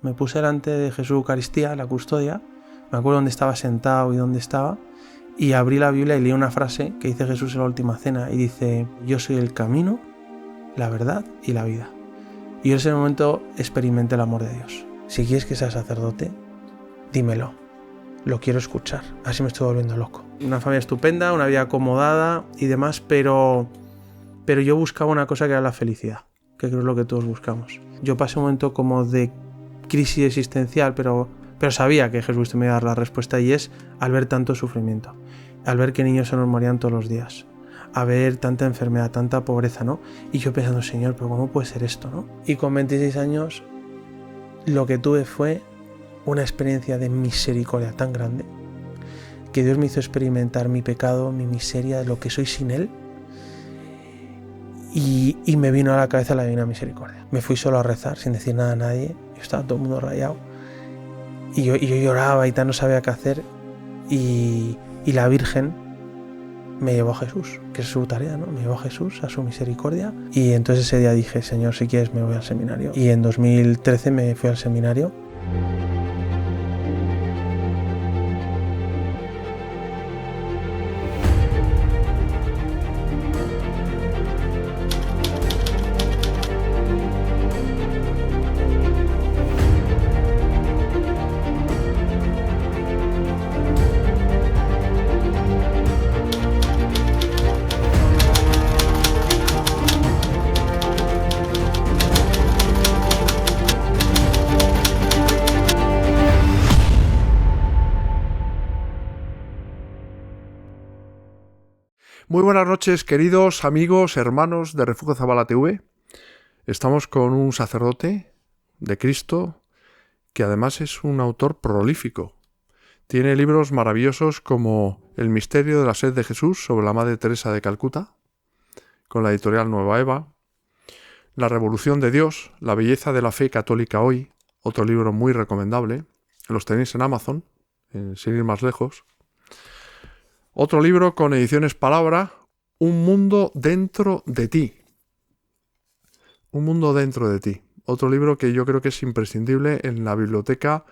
Me puse delante de Jesús Eucaristía, la custodia, me acuerdo dónde estaba sentado y dónde estaba, y abrí la Biblia y leí una frase que dice Jesús en la última cena, y dice: yo soy el camino, la verdad y la vida. Y en ese momento experimenté el amor de Dios. Si quieres que sea sacerdote, dímelo, lo quiero escuchar. Así me estoy volviendo loco. Una familia estupenda, una vida acomodada y demás, pero yo buscaba una cosa que era la felicidad, que creo es lo que todos buscamos. Yo pasé un momento como de crisis existencial, pero sabía que Jesús me iba a dar la respuesta, y es al ver tanto sufrimiento, al ver que niños se nos morían todos los días, a ver tanta enfermedad, tanta pobreza, ¿no? Y yo pensando: Señor, pero ¿cómo puede ser esto, no? Y con 26 años lo que tuve fue una experiencia de misericordia tan grande, que Dios me hizo experimentar mi pecado, mi miseria, lo que soy sin Él, y me vino a la cabeza la divina misericordia. Me fui solo a rezar, sin decir nada a nadie. Yo estaba todo el mundo rayado, y yo lloraba y tal, no sabía qué hacer, y la Virgen me llevó a Jesús, que es su tarea, ¿no? Me llevó a Jesús, a su misericordia, y entonces ese día dije: Señor, si quieres me voy al seminario. Y en 2013 me fui al seminario. Muy buenas noches, queridos amigos, hermanos de Refugio Zabala TV. Estamos con un sacerdote de Cristo que además es un autor prolífico. Tiene libros maravillosos como El misterio de la sed de Jesús sobre la Madre Teresa de Calcuta, con la editorial Nueva Eva. La revolución de Dios, la belleza de la fe católica hoy, otro libro muy recomendable. Los tenéis en Amazon, sin ir más lejos. Otro libro con Ediciones Palabra, Un mundo dentro de ti. Un mundo dentro de ti. Otro libro que yo creo que es imprescindible en la biblioteca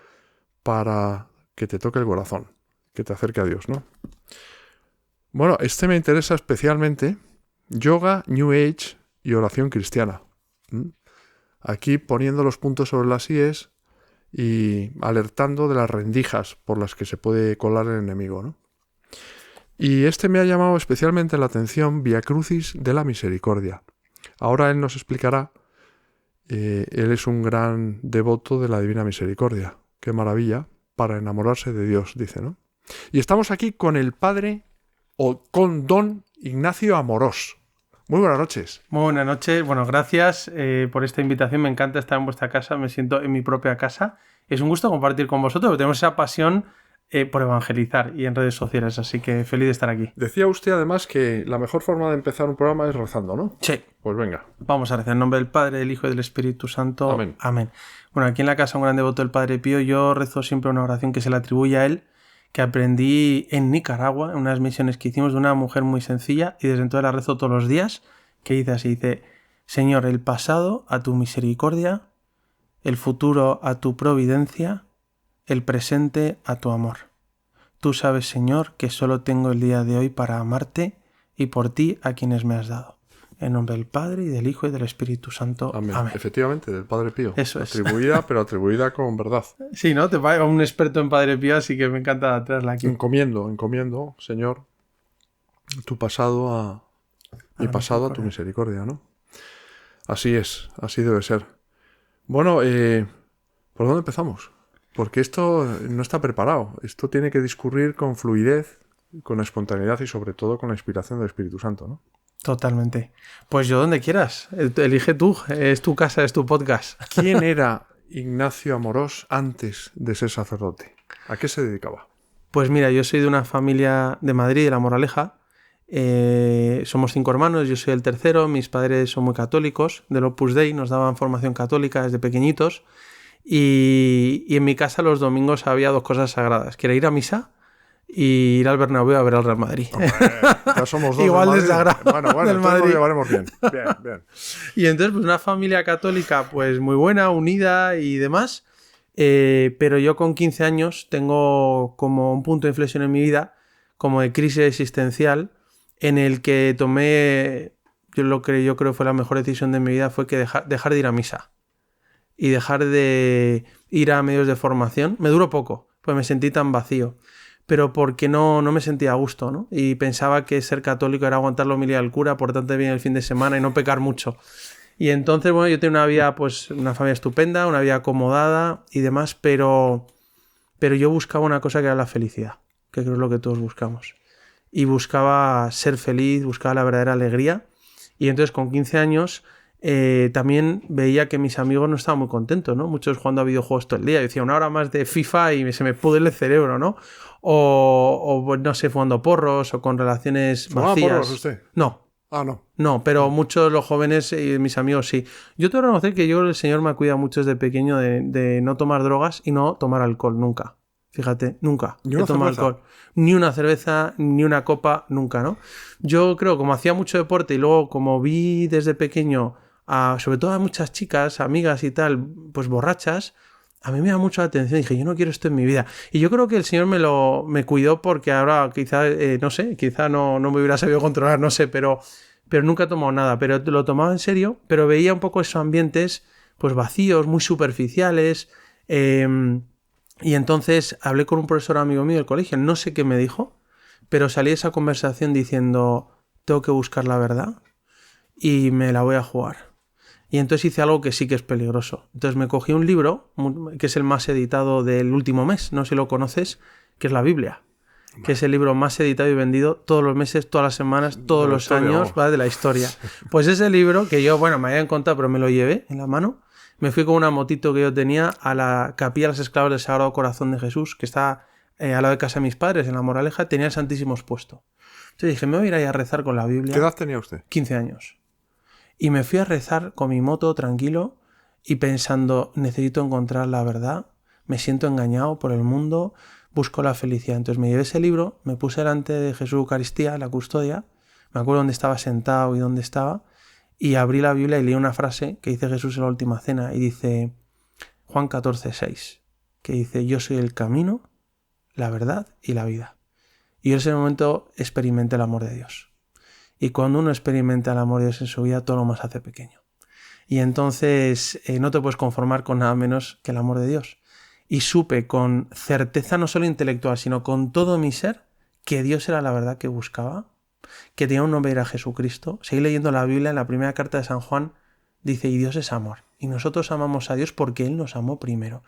para que te toque el corazón, que te acerque a Dios, ¿no? Bueno, este me interesa especialmente: Yoga, New Age y oración cristiana. Aquí poniendo los puntos sobre las íes y alertando de las rendijas por las que se puede colar el enemigo, ¿no? Y este me ha llamado especialmente la atención, Via Crucis de la Misericordia. Ahora él nos explicará, él es un gran devoto de la Divina Misericordia. Qué maravilla, para enamorarse de Dios, dice, ¿no? Y estamos aquí con el padre, o con don Ignacio Amorós. Muy buenas noches. Muy buenas noches. Bueno, gracias por esta invitación. Me encanta estar en vuestra casa, me siento en mi propia casa. Es un gusto compartir con vosotros, tenemos esa pasión por evangelizar y en redes sociales, así que feliz de estar aquí. Decía usted además que la mejor forma de empezar un programa es rezando, ¿no? Sí. Pues venga. Vamos a rezar en nombre del Padre, del Hijo y del Espíritu Santo. Amén. Amén. Bueno, aquí en la casa, un gran devoto del Padre Pío, yo rezo siempre una oración que se le atribuye a él, que aprendí en Nicaragua, en unas misiones que hicimos, de una mujer muy sencilla, y desde entonces la rezo todos los días, que dice así, dice: Señor, el pasado a tu misericordia, el futuro a tu providencia, el presente a tu amor. Tú sabes, Señor, que solo tengo el día de hoy para amarte y por ti a quienes me has dado. En nombre del Padre, y del Hijo, y del Espíritu Santo. Amén. Amén. Efectivamente, del Padre Pío. Eso es. Atribuida, pero atribuida con verdad. Sí, ¿no? Te va un experto en Padre Pío, así que me encanta traerla aquí. Encomiendo, Señor, tu pasado a mi pasado a tu misericordia, ¿no? Así es, así debe ser. Bueno, ¿por dónde empezamos? Porque esto no está preparado. Esto tiene que discurrir con fluidez, con espontaneidad y sobre todo con la inspiración del Espíritu Santo, ¿no? Totalmente. Pues yo donde quieras. Elige tú. Es tu casa, es tu podcast. ¿Quién era Ignacio Amorós antes de ser sacerdote? ¿A qué se dedicaba? Pues mira, yo soy de una familia de Madrid, de La Moraleja. Somos 5 hermanos, yo soy el tercero. Mis padres son muy católicos, del Opus Dei, nos daban formación católica desde pequeñitos. Y en mi casa los domingos había 2 cosas sagradas, que era ir a misa y ir al Bernabéu a ver al Real Madrid. Hombre, ya somos 2 igual del de sagrado. Bueno, del entonces Madrid. lo llevaremos bien. Bien. Y entonces, pues una familia católica pues muy buena, unida y demás. Pero yo con 15 años tengo como un punto de inflexión en mi vida, como de crisis existencial, en el que tomé, yo creo fue la mejor decisión de mi vida, fue que dejar de ir a misa y dejar de ir a medios de formación. Me duró poco, pues me sentí tan vacío, pero porque no me sentía a gusto, ¿no? Y pensaba que ser católico era aguantar la homilía del cura, portarte bien el fin de semana y no pecar mucho. Y entonces, bueno, yo tenía una vida, pues una familia estupenda, una vida acomodada y demás, pero yo buscaba una cosa que era la felicidad, que creo es lo que todos buscamos. Y buscaba ser feliz, buscaba la verdadera alegría. Y entonces con 15 años también veía que mis amigos no estaban muy contentos, ¿no? Muchos jugando a videojuegos todo el día. Yo decía, una hora más de FIFA y se me pudre el cerebro, ¿no? O no sé, fumando porros o con relaciones vacías. ¿Fumaba porros usted? No. Ah, no. No, pero muchos de los jóvenes y mis amigos sí. Yo tengo que reconocer que el Señor me ha cuidado mucho desde pequeño de no tomar drogas y no tomar alcohol, nunca. Fíjate, nunca he tomado alcohol. Ni una cerveza, ni una copa, nunca, ¿no? Yo creo, como hacía mucho deporte y luego como vi desde pequeño, sobre todo a muchas chicas, amigas y tal, pues borrachas, a mí me da mucho la atención. Dije, yo no quiero esto en mi vida. Y yo creo que el Señor me cuidó porque ahora quizá, no sé, quizá no me hubiera sabido controlar, no sé, pero nunca he tomado nada. Pero lo tomaba en serio, pero veía un poco esos ambientes pues vacíos, muy superficiales. Y entonces hablé con un profesor amigo mío del colegio, no sé qué me dijo, pero salí de esa conversación diciendo, tengo que buscar la verdad y me la voy a jugar. Y entonces hice algo que sí que es peligroso. Entonces me cogí un libro, que es el más editado del último mes, no sé si lo conoces, que es la Biblia, que es el libro más editado y vendido todos los meses, todas las semanas, todos los años, ¿vale? De la historia. Pues ese libro, que yo, bueno, me habían contado, pero me lo llevé en la mano. Me fui con una motito que yo tenía a la capilla de las Esclavas del Sagrado Corazón de Jesús, que está al lado de casa de mis padres, en La Moraleja, tenía el Santísimo expuesto. Entonces dije, me voy a ir ahí a rezar con la Biblia. ¿Qué edad tenía usted? 15 años. Y me fui a rezar con mi moto tranquilo y pensando, necesito encontrar la verdad, me siento engañado por el mundo, busco la felicidad. Entonces me llevé ese libro, me puse delante de Jesús Eucaristía, la custodia, me acuerdo dónde estaba sentado y dónde estaba, y abrí la Biblia y leí una frase que dice Jesús en la última cena y dice Juan 14:6, que dice, yo soy el camino, la verdad y la vida. Y en ese momento experimenté el amor de Dios. Y cuando uno experimenta el amor de Dios en su vida, todo lo más hace pequeño. Y entonces no te puedes conformar con nada menos que el amor de Dios. Y supe con certeza no solo intelectual, sino con todo mi ser, que Dios era la verdad que buscaba, que tenía un nombre, era Jesucristo. Seguí leyendo la Biblia, en la primera carta de San Juan, dice, y Dios es amor. Y nosotros amamos a Dios porque Él nos amó primero.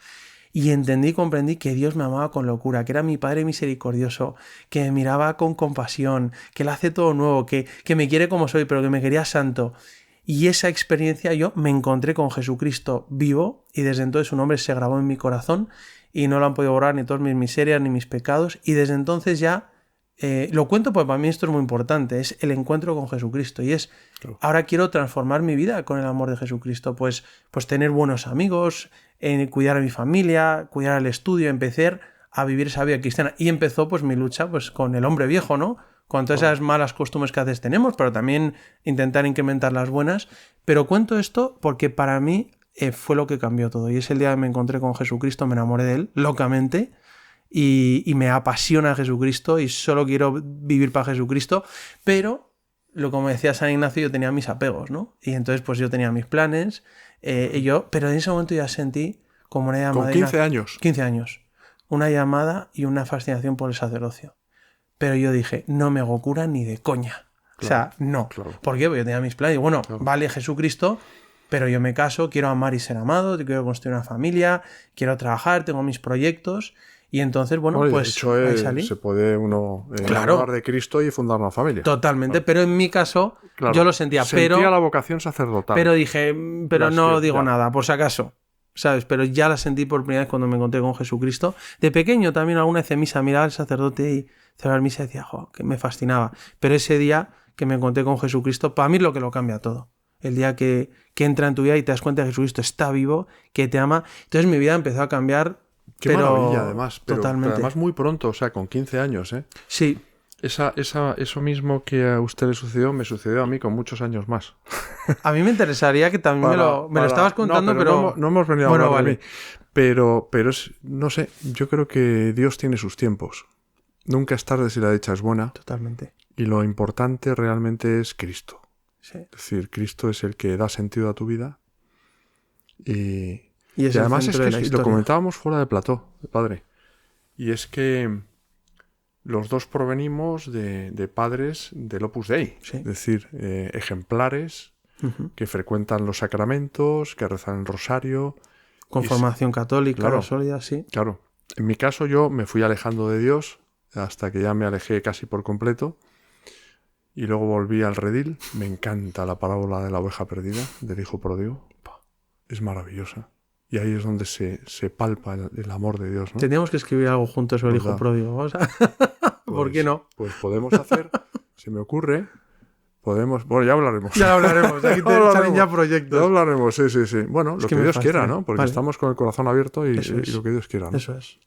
Y entendí y comprendí que Dios me amaba con locura, que era mi Padre misericordioso, que me miraba con compasión, que Él hace todo nuevo, que me quiere como soy, pero que me quería santo. Y esa experiencia yo me encontré con Jesucristo vivo y desde entonces su nombre se grabó en mi corazón y no lo han podido borrar ni todas mis miserias ni mis pecados. Y desde entonces ya lo cuento porque para mí esto es muy importante, es el encuentro con Jesucristo y es, claro, ahora quiero transformar mi vida con el amor de Jesucristo, pues tener buenos amigos, cuidar a mi familia, cuidar al estudio, empezar a vivir esa vida cristiana. Y empezó pues mi lucha pues con el hombre viejo, ¿no? Con todas esas malas costumbres que a veces tenemos, pero también intentar incrementar las buenas. Pero cuento esto porque para mí fue lo que cambió todo. Y es el día que me encontré con Jesucristo, me enamoré de Él locamente. Y me apasiona Jesucristo y solo quiero vivir para Jesucristo, pero como decía San Ignacio, yo tenía mis apegos, ¿no? Y entonces pues yo tenía mis planes, pero en ese momento ya sentí como una llamada. ¿Con 15 años? 15 años. Una llamada y una fascinación por el sacerdocio. Pero yo dije, no me hago cura ni de coña. Claro, o sea, no. Claro. ¿Por qué? Porque yo tenía mis planes. Y bueno, claro, vale Jesucristo, pero yo me caso, quiero amar y ser amado, quiero construir una familia, quiero trabajar, tengo mis proyectos. Y entonces, bueno, pues de hecho, ahí salí. Se puede uno claro, hablar de Cristo y fundar una familia. Totalmente, claro, pero en mi caso claro, yo lo sentía. Sentía la vocación sacerdotal. Pero dije, no digo nada, por si acaso, ¿sabes? Pero ya la sentí por primera vez cuando me encontré con Jesucristo. De pequeño también alguna vez en misa miraba al sacerdote y cerrar misa y decía, jo, que me fascinaba. Pero ese día que me encontré con Jesucristo, para mí es lo que lo cambia todo. El día que entra en tu vida y te das cuenta que Jesucristo está vivo, que te ama. Entonces mi vida empezó a cambiar. Qué maravilla, además. Pero además muy pronto, o sea, con 15 años, ¿eh? Sí. Eso mismo que a usted le sucedió, me sucedió a mí con muchos años más. A mí me interesaría que también me lo estabas contando, pero no hemos venido a hablar de mí. Pero es, no sé, yo creo que Dios tiene sus tiempos. Nunca es tarde si la dicha es buena. Totalmente. Y lo importante realmente es Cristo. Sí. Es decir, Cristo es el que da sentido a tu vida. Y es además el centro de la lo historia. comentábamos fuera de plató, padre. Y es que los dos provenimos de padres del Opus Dei. Sí. Es decir, ejemplares que frecuentan los sacramentos, que rezan el rosario. Con formación católica, claro, sólida, sí. Claro. En mi caso yo me fui alejando de Dios hasta que ya me alejé casi por completo. Y luego volví al redil. Me encanta la parábola de la oveja perdida, del hijo pródigo. Es maravillosa. Y ahí es donde se palpa el amor de Dios, ¿no? Tendríamos que escribir algo juntos sobre el hijo pródigo. O sea, ¿por qué no? Pues podemos hacer, se me ocurre, podemos... Bueno, ya hablaremos. Ya hablaremos, aquí te salen ya proyectos. Ya hablaremos, sí. Bueno, lo que Dios quiera, ¿no? Porque estamos con el corazón abierto y lo que Dios quiera, ¿no? Eso es.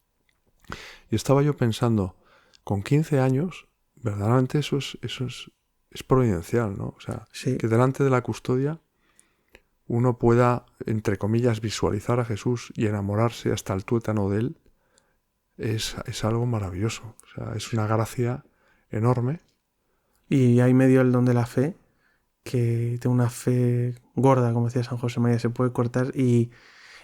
Y estaba yo pensando, con 15 años, verdaderamente eso es providencial, ¿no? O sea, que delante de la custodia uno pueda, entre comillas, visualizar a Jesús y enamorarse hasta el tuétano de él, es algo maravilloso. O sea, es una gracia enorme. Y hay medio el don de la fe, que tengo una fe gorda, como decía San José María, se puede cortar. Y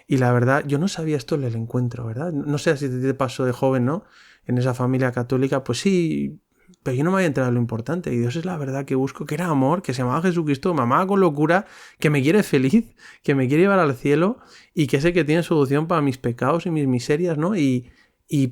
la verdad, yo no sabía esto en el encuentro, ¿verdad? No sé si te pasó de joven, ¿no? En esa familia católica, pues sí, pero yo no me había enterado de lo importante. Y Dios es la verdad que busco, que era amor, que se llamaba Jesucristo, me amaba con locura, que me quiere feliz, que me quiere llevar al cielo y que sé que tiene solución para mis pecados y mis miserias, ¿no?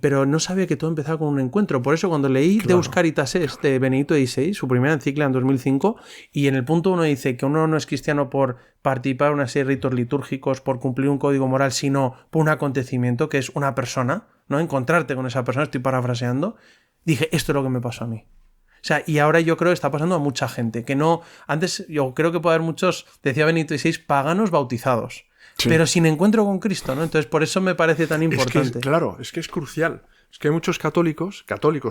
Pero no sabía que todo empezaba con un encuentro. Por eso cuando leí Deus Caritas Est de Benedicto XVI, su primera encíclica en 2005, y en el punto 1 dice que uno no es cristiano por participar en una serie de ritos litúrgicos, por cumplir un código moral, sino por un acontecimiento que es una persona, ¿no? Encontrarte con esa persona, estoy parafraseando. Dije, esto es lo que me pasó a mí. O sea, y ahora yo creo que está pasando a mucha gente, que no... Antes yo creo que puede haber muchos, decía Benedicto XVI, paganos bautizados. Sí. Pero sin encuentro con Cristo, ¿no? Entonces, por eso me parece tan importante. Es que es crucial. Es que hay muchos católicos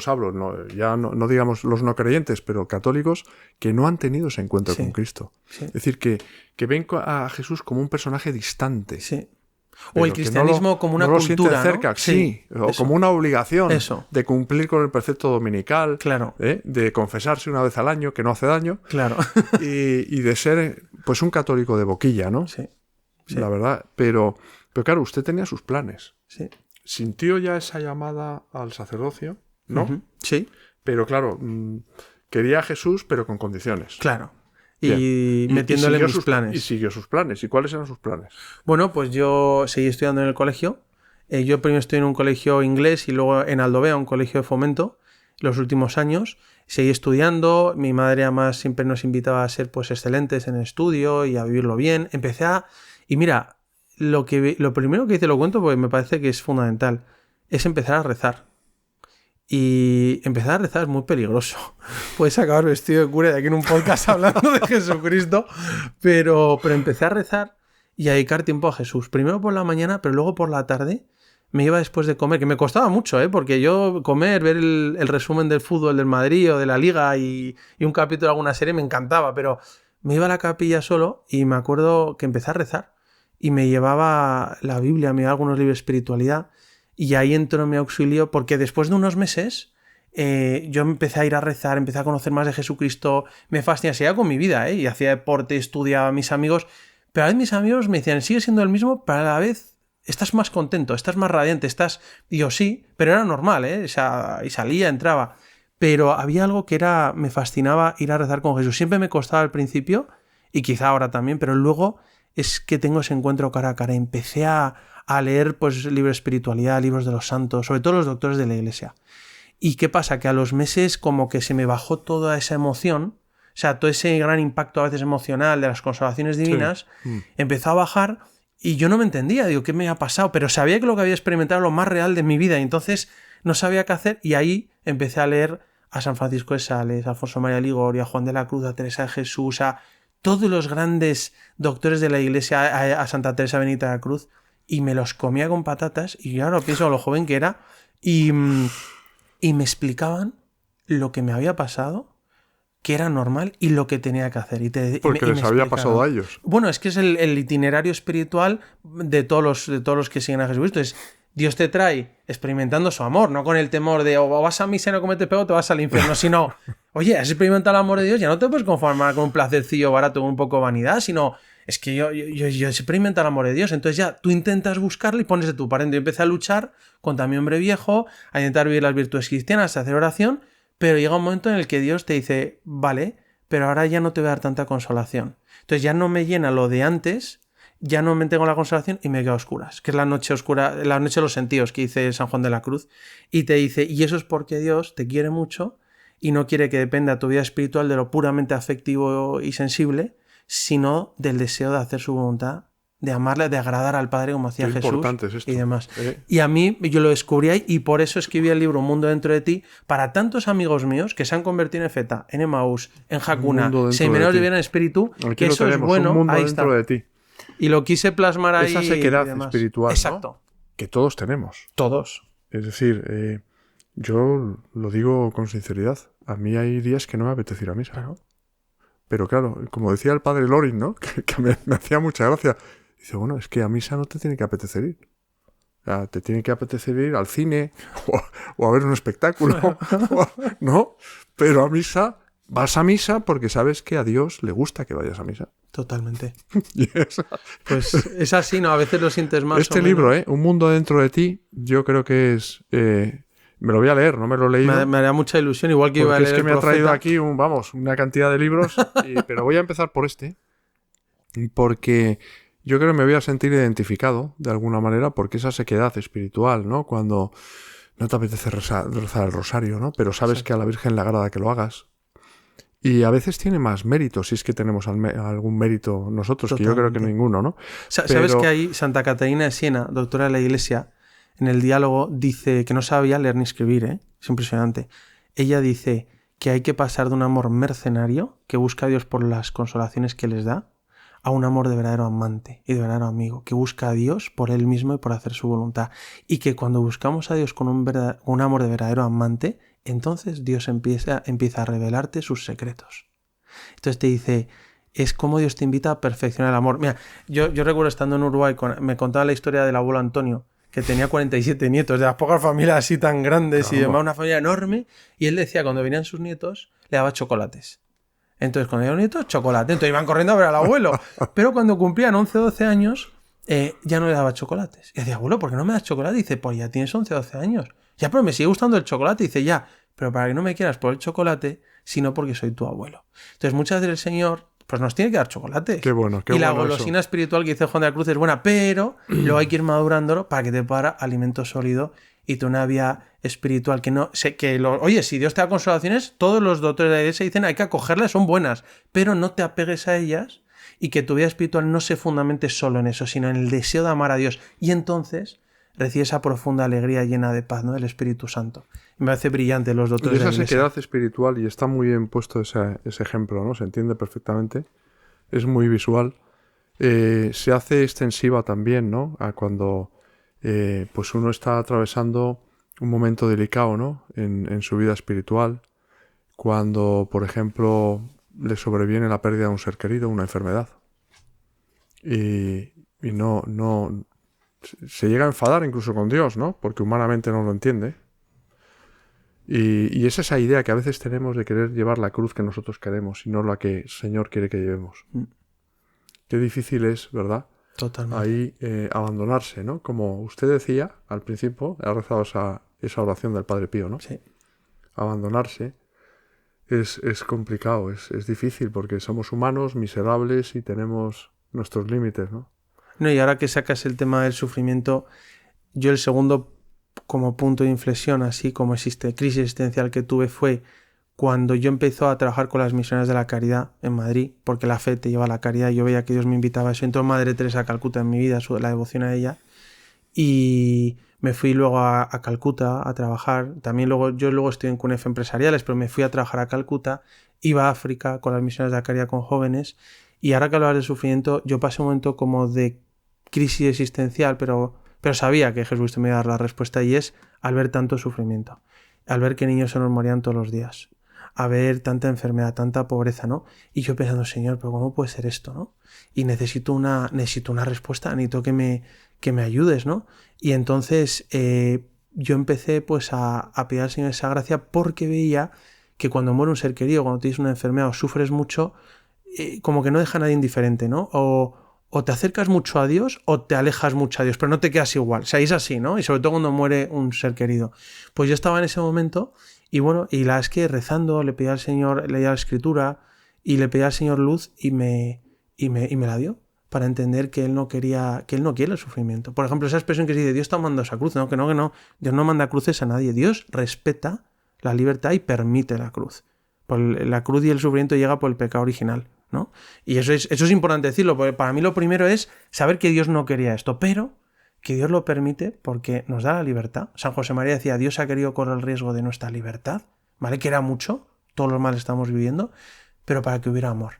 hablo, no digamos los no creyentes, pero católicos que no han tenido ese encuentro con Cristo. Sí. Es decir, que ven a Jesús como un personaje distante. Sí. O el cristianismo como una cultura, cerca, ¿no? Sí, o como una obligación de cumplir con el precepto dominical, claro. De confesarse una vez al año, que no hace daño, claro. y de ser pues un católico de boquilla, ¿no? Sí. La verdad, pero claro, usted tenía sus planes. Sí. ¿Sintió ya esa llamada al sacerdocio? ¿No? Sí. Pero claro, quería a Jesús, pero con condiciones. Claro. Y metiéndole en mis planes. Y siguió sus planes. ¿Y cuáles eran sus planes? Bueno, pues yo seguí estudiando en el colegio. Yo primero estudié en un colegio inglés y luego en Aldovea, un colegio de Fomento, los últimos años. Seguí estudiando. Mi madre además siempre nos invitaba a ser pues excelentes en el estudio y a vivirlo bien. Y mira, lo primero que te lo cuento porque me parece que es fundamental, es empezar a rezar. Y empezar a rezar es muy peligroso. Puedes acabar vestido de cura de aquí en un podcast hablando de Jesucristo, pero empecé a rezar y a dedicar tiempo a Jesús. Primero por la mañana, pero luego por la tarde. Me iba después de comer, que me costaba mucho, porque yo comer, ver el resumen del fútbol del Madrid o de la Liga y un capítulo de alguna serie me encantaba, pero me iba a la capilla solo y me acuerdo que empecé a rezar y me llevaba la Biblia, me llevaba algunos libros de espiritualidad y ahí entró mi auxilio porque después de unos meses yo empecé a ir a rezar, empecé a conocer más de Jesucristo, me fascinaba, seguía con mi vida y hacía deporte, estudiaba a mis amigos, pero a veces mis amigos me decían, sigue siendo el mismo, pero a la vez estás más contento, estás más radiante, Y yo sí, pero era normal, y salía, entraba. Pero había algo que me fascinaba ir a rezar con Jesús. Siempre me costaba al principio, y quizá ahora también, pero luego es que tengo ese encuentro cara a cara. Empecé a leer pues, libros de espiritualidad, libros de los santos, sobre todo los doctores de la Iglesia. ¿Y qué pasa? Que a los meses como que se me bajó toda esa emoción, o sea, todo ese gran impacto a veces emocional de las consolaciones divinas, empezó a bajar. Y yo no me entendía, digo, ¿qué me ha pasado? Pero sabía que lo que había experimentado era lo más real de mi vida y entonces no sabía qué hacer y ahí empecé a leer a San Francisco de Sales, a Alfonso María Ligorio, a Juan de la Cruz, a Teresa de Jesús, a todos los grandes doctores de la Iglesia, a Santa Teresa Benita de la Cruz y me los comía con patatas y ahora pienso en lo joven que era y me explicaban lo que me había pasado que era normal y lo que tenía que hacer. Porque les había pasado a ellos. Bueno, es que es el itinerario espiritual de todos los que siguen a Jesucristo. Es Dios te trae experimentando su amor, no con el temor de o vas a misa y no cometes pecado o te vas al infierno, sino, oye, has experimentado el amor de Dios, ya no te puedes conformar con un placercillo barato, con un poco de vanidad, sino es que yo he experimentado el amor de Dios, entonces ya tú intentas buscarlo y pones de tu parte. Yo empecé a luchar contra mi hombre viejo, a intentar vivir las virtudes cristianas, a hacer oración, pero llega un momento en el que Dios te dice, vale, pero ahora ya no te voy a dar tanta consolación. Entonces ya no me llena lo de antes, ya no me tengo la consolación y me quedo a oscuras, que es la noche oscura, la noche de los sentidos que dice San Juan de la Cruz, y te dice, y eso es porque Dios te quiere mucho y no quiere que dependa tu vida espiritual de lo puramente afectivo y sensible, sino del deseo de hacer su voluntad, de amarle, de agradar al Padre como hacía Jesús es esto. Y demás. Y a mí, yo lo descubrí ahí y por eso escribí el libro Un Mundo Dentro de Ti para tantos amigos míos que se han convertido en Feta, en Emaús, en Hakuna, Seminario de Vida en Espíritu, aquí que eso es bueno. Un mundo ahí dentro está. de ti. Y lo quise plasmar ahí. Esa sequedad espiritual, exacto, ¿no? Que todos tenemos. Todos. Es decir, yo lo digo con sinceridad. A mí hay días que no me apetece ir a misa. Claro. Pero claro, como decía el padre Lorin, ¿no? Que me hacía mucha gracia. Dice, bueno, es que a misa no te tiene que apetecer ir. O sea, te tiene que apetecer ir al cine o a ver un espectáculo, ¿no? Pero a misa, vas a misa porque sabes que a Dios le gusta que vayas a misa. Totalmente. Yes. Pues es así, ¿no? A veces lo sientes más. Este libro, Un mundo dentro de ti, yo creo que es... me lo voy a leer, no me lo he leído. Me haría mucha ilusión, igual que iba a leer. Es que me ha traído aquí una cantidad de libros, pero voy a empezar por este, porque yo creo que me voy a sentir identificado de alguna manera, porque esa sequedad espiritual, ¿no? Cuando no te apetece rezar el rosario, ¿no? Pero sabes que a la Virgen le agrada que lo hagas. Y a veces tiene más mérito, si es que tenemos algún mérito nosotros, totalmente, que yo creo que ninguno, ¿no? ¿Sabes que ahí Santa Catarina de Siena, doctora de la Iglesia, en el diálogo dice que no sabía leer ni escribir, ¿eh? Es impresionante. Ella dice que hay que pasar de un amor mercenario, que busca a Dios por las consolaciones que les da, a un amor de verdadero amante y de verdadero amigo, que busca a Dios por él mismo y por hacer su voluntad. Y que cuando buscamos a Dios con un amor de verdadero amante, entonces Dios empieza a revelarte sus secretos. Entonces te dice, es como Dios te invita a perfeccionar el amor. Mira, yo recuerdo estando en Uruguay, me contaba la historia del abuelo Antonio, que tenía 47 nietos, de las pocas familias así tan grandes. Caramba. Y demás, una familia enorme, y él decía, cuando venían sus nietos, le daba chocolates. Entonces, cuando venían nietos, chocolate. Entonces iban corriendo a ver al abuelo. Pero cuando cumplían 11 o 12 años, ya no le daba chocolates. Y decía, abuelo, ¿por qué no me das chocolate? Y dice, pues ya tienes 11 o 12 años. Ya, pero me sigue gustando el chocolate. Y dice, ya, pero para que no me quieras por el chocolate, sino porque soy tu abuelo. Entonces, muchas veces el Señor pues nos tiene que dar chocolates. Qué bueno, qué y la bueno golosina eso. Espiritual que dice Juan de la Cruz es buena, pero luego hay que ir madurándolo para que te pueda dar alimento sólido y tu una vida espiritual que no sé que oye, si Dios te da consolaciones, todos los doctores de la Iglesia dicen hay que acogerlas, son buenas, pero no te apegues a ellas y que tu vida espiritual no se fundamente solo en eso, sino en el deseo de amar a Dios. Y entonces recibe esa profunda alegría llena de paz, ¿no? Del Espíritu Santo. Me parece brillante los doctores de la Iglesia. Esa sequedad espiritual, y está muy bien puesto ese ejemplo, ¿no? Se entiende perfectamente. Es muy visual. Se hace extensiva también, ¿no? A cuando pues uno está atravesando un momento delicado, ¿no? En su vida espiritual. Cuando, por ejemplo, le sobreviene la pérdida de un ser querido, una enfermedad. Y no se llega a enfadar incluso con Dios, ¿no? Porque humanamente no lo entiende. Y es esa idea que a veces tenemos de querer llevar la cruz que nosotros queremos y no la que el Señor quiere que llevemos. Qué difícil es, ¿verdad? Totalmente. Ahí abandonarse, ¿no? Como usted decía al principio, ha rezado esa oración del Padre Pío, ¿no? Sí. Abandonarse es complicado, es difícil porque somos humanos, miserables y tenemos nuestros límites, ¿no? No, y ahora que sacas el tema del sufrimiento, yo el segundo como punto de inflexión, así como existe crisis existencial que tuve, fue cuando yo empecé a trabajar con las misiones de la caridad en Madrid, porque la fe te lleva a la caridad, y yo veía que Dios me invitaba a eso. Entró Madre Teresa a Calcuta en mi vida, la devoción a ella, y me fui luego a Calcuta a trabajar. También yo luego estoy en CUNEF empresariales, pero me fui a trabajar a Calcuta, iba a África con las misiones de la caridad con jóvenes, y ahora que hablabas de sufrimiento, yo pasé un momento como de crisis existencial, pero sabía que Jesús me iba a dar la respuesta, y es al ver tanto sufrimiento, al ver que niños se nos morían todos los días, a ver tanta enfermedad, tanta pobreza, ¿no? Y yo pensando, Señor, pero ¿cómo puede ser esto, no? Y necesito una respuesta, necesito que me ayudes, ¿no? Y entonces yo empecé pues a pedir al Señor esa gracia porque veía que cuando muere un ser querido, cuando tienes una enfermedad o sufres mucho, como que no deja a nadie indiferente, ¿no? O te acercas mucho a Dios o te alejas mucho a Dios, pero no te quedas igual. O sea, es así, ¿no? Y sobre todo cuando muere un ser querido. Pues yo estaba en ese momento y bueno, y la es que rezando, le pedí al Señor, leía la Escritura y le pedí al Señor luz y me la dio para entender que Él no quiere el sufrimiento. Por ejemplo, esa expresión que se dice, Dios está mandando esa cruz. No, que no. Dios no manda cruces a nadie. Dios respeta la libertad y permite la cruz. La cruz y el sufrimiento llega por el pecado original, ¿no? Y eso es importante decirlo, porque para mí lo primero es saber que Dios no quería esto, pero que Dios lo permite porque nos da la libertad. San José María decía, Dios ha querido correr el riesgo de nuestra libertad, ¿vale? Que era mucho, todos los males estamos viviendo, pero para que hubiera amor.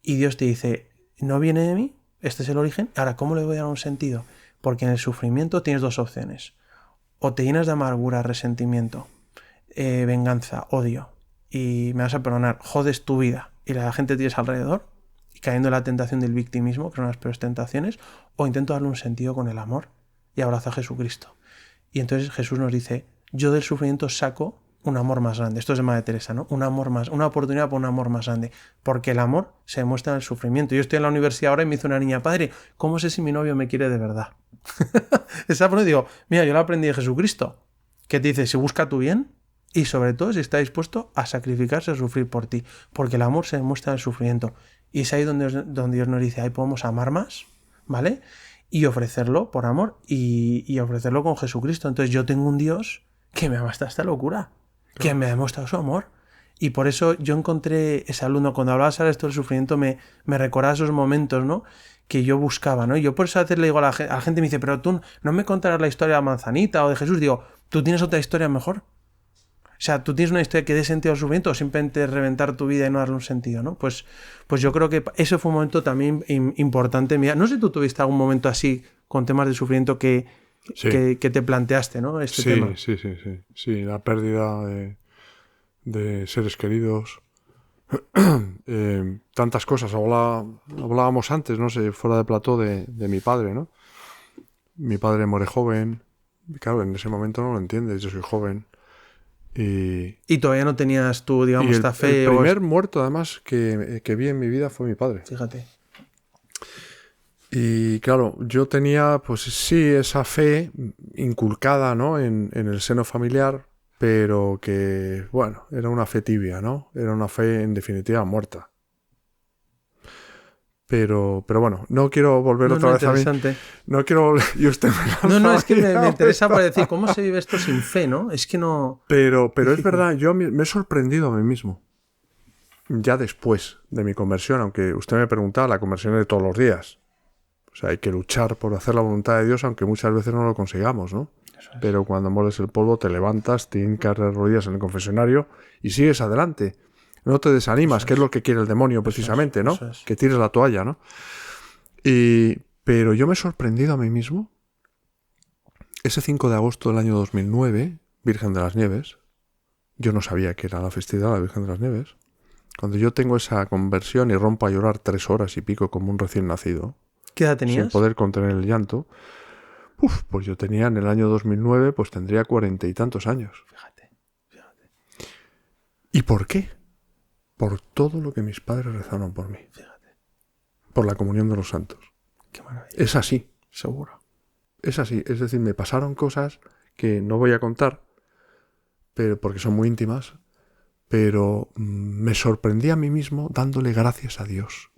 Y Dios te dice, no viene de mí, este es el origen, ahora, ¿cómo le voy a dar un sentido? Porque en el sufrimiento tienes dos opciones. O te llenas de amargura, resentimiento, venganza, odio, y me vas a perdonar, jodes tu vida y la gente tienes alrededor, y cayendo en la tentación del victimismo, que son las peores tentaciones, o intento darle un sentido con el amor y abrazo a Jesucristo. Y entonces Jesús nos dice, yo del sufrimiento saco un amor más grande. Esto es de Madre Teresa, ¿no? Un amor más, una oportunidad para un amor más grande. Porque el amor se demuestra en el sufrimiento. Yo estoy en la universidad ahora y me dice una niña, padre, ¿cómo sé si mi novio me quiere de verdad? Esa prueba digo, mira, yo la aprendí de Jesucristo, que te dice, si busca tu bien y sobre todo si está dispuesto a sacrificarse, a sufrir por ti. Porque el amor se demuestra en el sufrimiento. Y es ahí donde Dios nos dice, ahí podemos amar más, ¿vale? Y ofrecerlo por amor y ofrecerlo con Jesucristo. Entonces yo tengo un Dios que me ama hasta esta locura, que me ha demostrado su amor. Y por eso yo encontré ese alumno, cuando hablabas de esto del sufrimiento, me recordaba esos momentos, ¿no? Que yo buscaba, ¿no? Y yo por eso a veces le digo a la gente me dice, pero tú no me contarás la historia de la manzanita o de Jesús. Digo, ¿tú tienes otra historia mejor? O sea, ¿tú tienes una historia que dé sentido al sufrimiento o simplemente reventar tu vida y no darle un sentido, ¿no? Pues yo creo que ese fue un momento también importante. Mira, no sé si tú tuviste algún momento así con temas de sufrimiento que te planteaste, ¿no? Tema. Sí, la pérdida de seres queridos. Tantas cosas. Hablábamos antes, no sé, fuera de plató de mi padre, ¿no? Mi padre muere joven. Claro, en ese momento no lo entiendes, yo soy joven. Y todavía no tenías tú, digamos, esta fe. El primer muerto, además, que vi en mi vida fue mi padre. Fíjate. Y claro, yo tenía, pues sí, esa fe inculcada, ¿no? En el seno familiar, pero que, bueno, era una fe tibia, ¿no? Era una fe, en definitiva, muerta. Pero bueno, no quiero volver otra vez a mí. No quiero volver. Y usted no, es que me interesa para decir cómo se vive esto sin fe, ¿no? Es que no. Pero es verdad, yo me he sorprendido a mí mismo. Ya después de mi conversión, aunque usted me preguntaba, la conversión es de todos los días. O sea, hay que luchar por hacer la voluntad de Dios, aunque muchas veces no lo consigamos, ¿no? Pero cuando mueres el polvo, te levantas, te hincas de rodillas en el confesionario y sigues adelante. No te desanimas, que es lo que quiere el demonio precisamente, ¿no? Que tires la toalla, ¿no? Pero yo me he sorprendido a mí mismo. Ese 5 de agosto del año 2009, Virgen de las Nieves, yo no sabía que era la festividad de la Virgen de las Nieves. Cuando yo tengo esa conversión y rompo a llorar 3 horas y pico como un recién nacido. ¿Qué edad tenías? Sin poder contener el llanto. Pues yo tenía en el año 2009, pues tendría 40 y tantos años. Fíjate. ¿Y por qué? Por todo lo que mis padres rezaron por mí. Fíjate. Por la comunión de los santos. Qué maravilla. Es así. Seguro. Es así. Es decir, me pasaron cosas que no voy a contar, pero porque son muy íntimas, pero me sorprendí a mí mismo dándole gracias a Dios